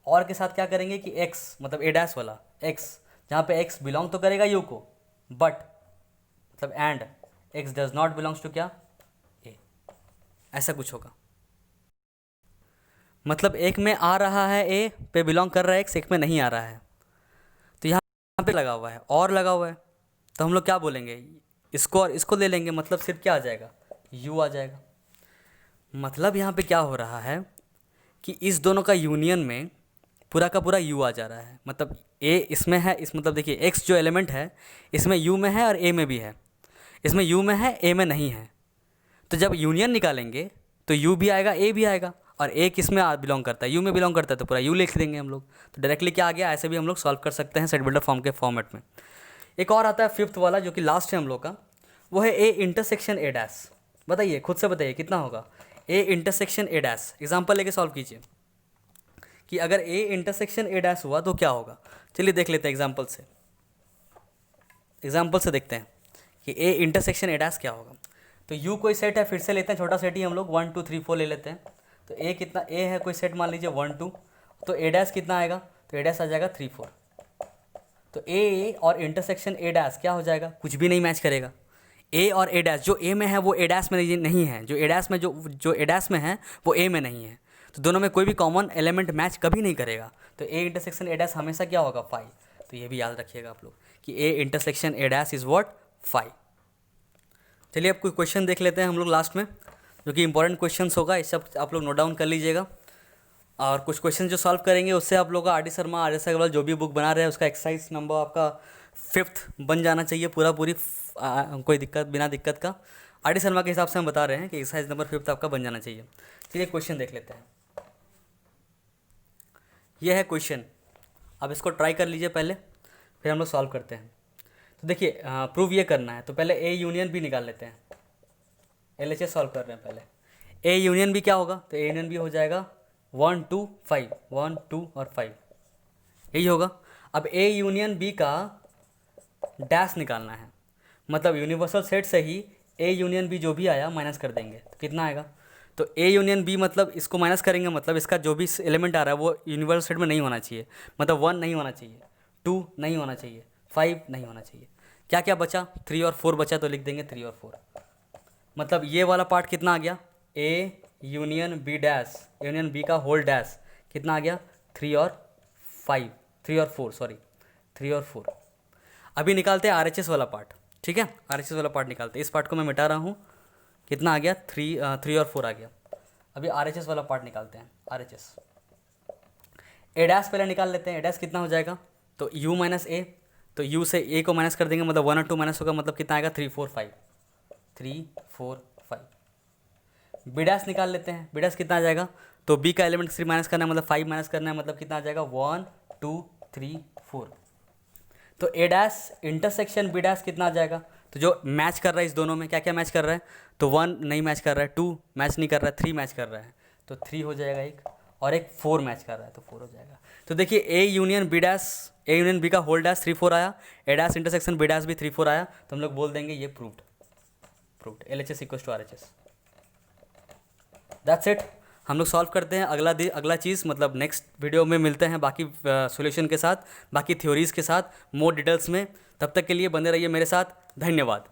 और के साथ क्या करेंगे कि एक्स मतलब ए डैश वाला एक्स, जहाँ पे एक्स बिलोंग तो करेगा यू को, बट मतलब and X does not belongs to क्या, ए, ऐसा कुछ होगा। मतलब एक में आ रहा है, ए पे बिलोंग कर रहा है एक्स, एक में नहीं आ रहा है, तो यहाँ पे लगा हुआ है और लगा हुआ है, तो हम लोग क्या बोलेंगे, इसको और इसको ले लेंगे, मतलब सिर्फ क्या आ जाएगा, यू आ जाएगा। मतलब यहाँ पे क्या हो रहा है कि इस दोनों का यूनियन में पूरा का पूरा यू आ जा रहा है, मतलब ए इसमें है, इस मतलब देखिए एक्स जो एलिमेंट है इसमें यू में है और ए में भी है, इसमें यू में है ए में नहीं है। तो जब यूनियन निकालेंगे तो यू भी आएगा ए भी आएगा, और ए किस में बिलोंग करता है, यू में बिलोंग करता है, तो पूरा यू लिख देंगे हम लोग। तो डायरेक्टली क्या आ गया, ऐसे भी हम लोग सॉल्व कर सकते हैं सेट बिल्डर फॉर्म के फॉर्मेट में। एक और आता है फिफ्थ वाला जो कि लास्ट है हम लोग का, वो है ए इंटरसेक्शन ए डैश। बताइए, खुद से बताइए कितना होगा, A intersection A dash. Example लेके सॉल्व कीजिए कि अगर ए इंटरसेक्शन ए डैश हुआ तो क्या होगा। चलिए देख लेते हैं एग्जाम्पल से देखते हैं कि ए इंटरसेक्शन ए डैश क्या होगा। तो यू कोई सेट है, फिर से लेते हैं छोटा सेट ही हम लोग 1 2 3 4 ले लेते हैं। तो ए कितना, ए है कोई सेट मान लीजिए 1 2, तो ए डैश कितना आएगा, तो ए डैश आ जाएगा 3 4। तो ए और इंटरसेक्शन ए डैश क्या हो जाएगा, कुछ भी नहीं मैच करेगा। ए और ए डैश, जो ए में है वो ए डैश में नहीं है, जो ए डैश में जो ए डैश में है वो ए में नहीं है। तो दोनों में कोई भी कॉमन एलिमेंट मैच कभी नहीं करेगा। तो ए इंटरसेक्शन ए डैश हमेशा क्या होगा, 5। तो ये भी याद रखिएगा आप लोग कि A intersection A dash is what, 5। चलिए अब कोई क्वेश्चन देख लेते हैं हम लोग लास्ट में, जो कि इंपॉर्टेंट क्वेश्चंस होगा, इस सब आप लोग नोट डाउन कर लीजिएगा। और कुछ क्वेश्चन जो सॉल्व करेंगे उससे आप लोग का R D Sharma, R S Agarwal जो भी बुक बना रहे हैं उसका एक्सरसाइज नंबर आपका 5th बन जाना चाहिए पूरी कोई दिक्कत, बिना दिक्कत का। आर डी शर्मा के हिसाब से हम बता रहे हैं कि एक्सरसाइज नंबर 5th आपका बन जाना चाहिए। चलिए क्वेश्चन देख लेते हैं। ये है क्वेश्चन, अब इसको ट्राई कर लीजिए पहले, फिर हम लोग सॉल्व करते हैं। तो देखिए प्रूव ये करना है, तो पहले ए यूनियन बी निकाल लेते हैं। LHS सॉल्व कर रहे हैं पहले। ए यूनियन बी क्या होगा, तो ए यूनियन बी हो जाएगा 1 2 5, 1 2 और 5, यही होगा। अब ए यूनियन बी का डैश निकालना है, मतलब यूनिवर्सल सेट से ही ए यूनियन बी जो भी आया माइनस कर देंगे, तो कितना आएगा, तो ए यूनियन बी मतलब इसको माइनस करेंगे, मतलब इसका जो भी एलिमेंट आ रहा है वो यूनिवर्सल सेट में नहीं होना चाहिए, मतलब 1 नहीं होना चाहिए, 2 नहीं होना चाहिए, 5 नहीं होना चाहिए। क्या क्या बचा, 3 और 4 बचा, तो लिख देंगे 3 और 4। मतलब ये वाला पार्ट कितना आ गया, A union B dash, union B का होल डैश कितना आ गया, 3 और 5, 3 और 4 सॉरी 3 और 4। अभी निकालते हैं RHS वाला पार्ट, ठीक है, RHS वाला पार्ट निकालते हैं। इस पार्ट को मैं मिटा रहा हूँ, कितना आ गया, 3 और 4 आ गया। अभी RHS वाला पार्ट निकालते हैं। RHS ए डैश पहले निकाल लेते हैं। ए डैश कितना हो जाएगा, तो u माइनस ए, तो u से a को माइनस कर देंगे, मतलब 1 और 2 माइनस होगा, मतलब कितना आएगा, 3 4 5, 3 4 5। बी डैश निकाल लेते हैं। बी डैश कितना आ जाएगा, तो b का एलिमेंट 3 माइनस करना है, मतलब 5 माइनस करना है, मतलब कितना आ जाएगा, 1 2 3 4। तो ए डैश इंटरसेक्शन बी डैश कितना आ जाएगा, तो जो मैच कर रहा है इस दोनों में, क्या क्या मैच कर रहा है, तो 1 नहीं मैच कर रहा है, 2 मैच नहीं कर रहा है, 3 मैच कर रहा है, तो 3 हो जाएगा एक, और एक 4 मैच कर रहा है, तो 4 हो जाएगा। तो देखिए A union B dash, A union B का होल डैश 3 4 आया, A dash intersection B dash भी 3 4 आया, तो हम लोग बोल देंगे ये proved. LHS equals to RHS। That's it. हम लोग सॉल्व करते हैं अगला चीज़, मतलब नेक्स्ट वीडियो में मिलते हैं बाकी सॉल्यूशन के साथ, बाकी थ्योरीज़ के साथ, मोर डिटेल्स में। तब तक के लिए बने रहिए मेरे साथ। धन्यवाद।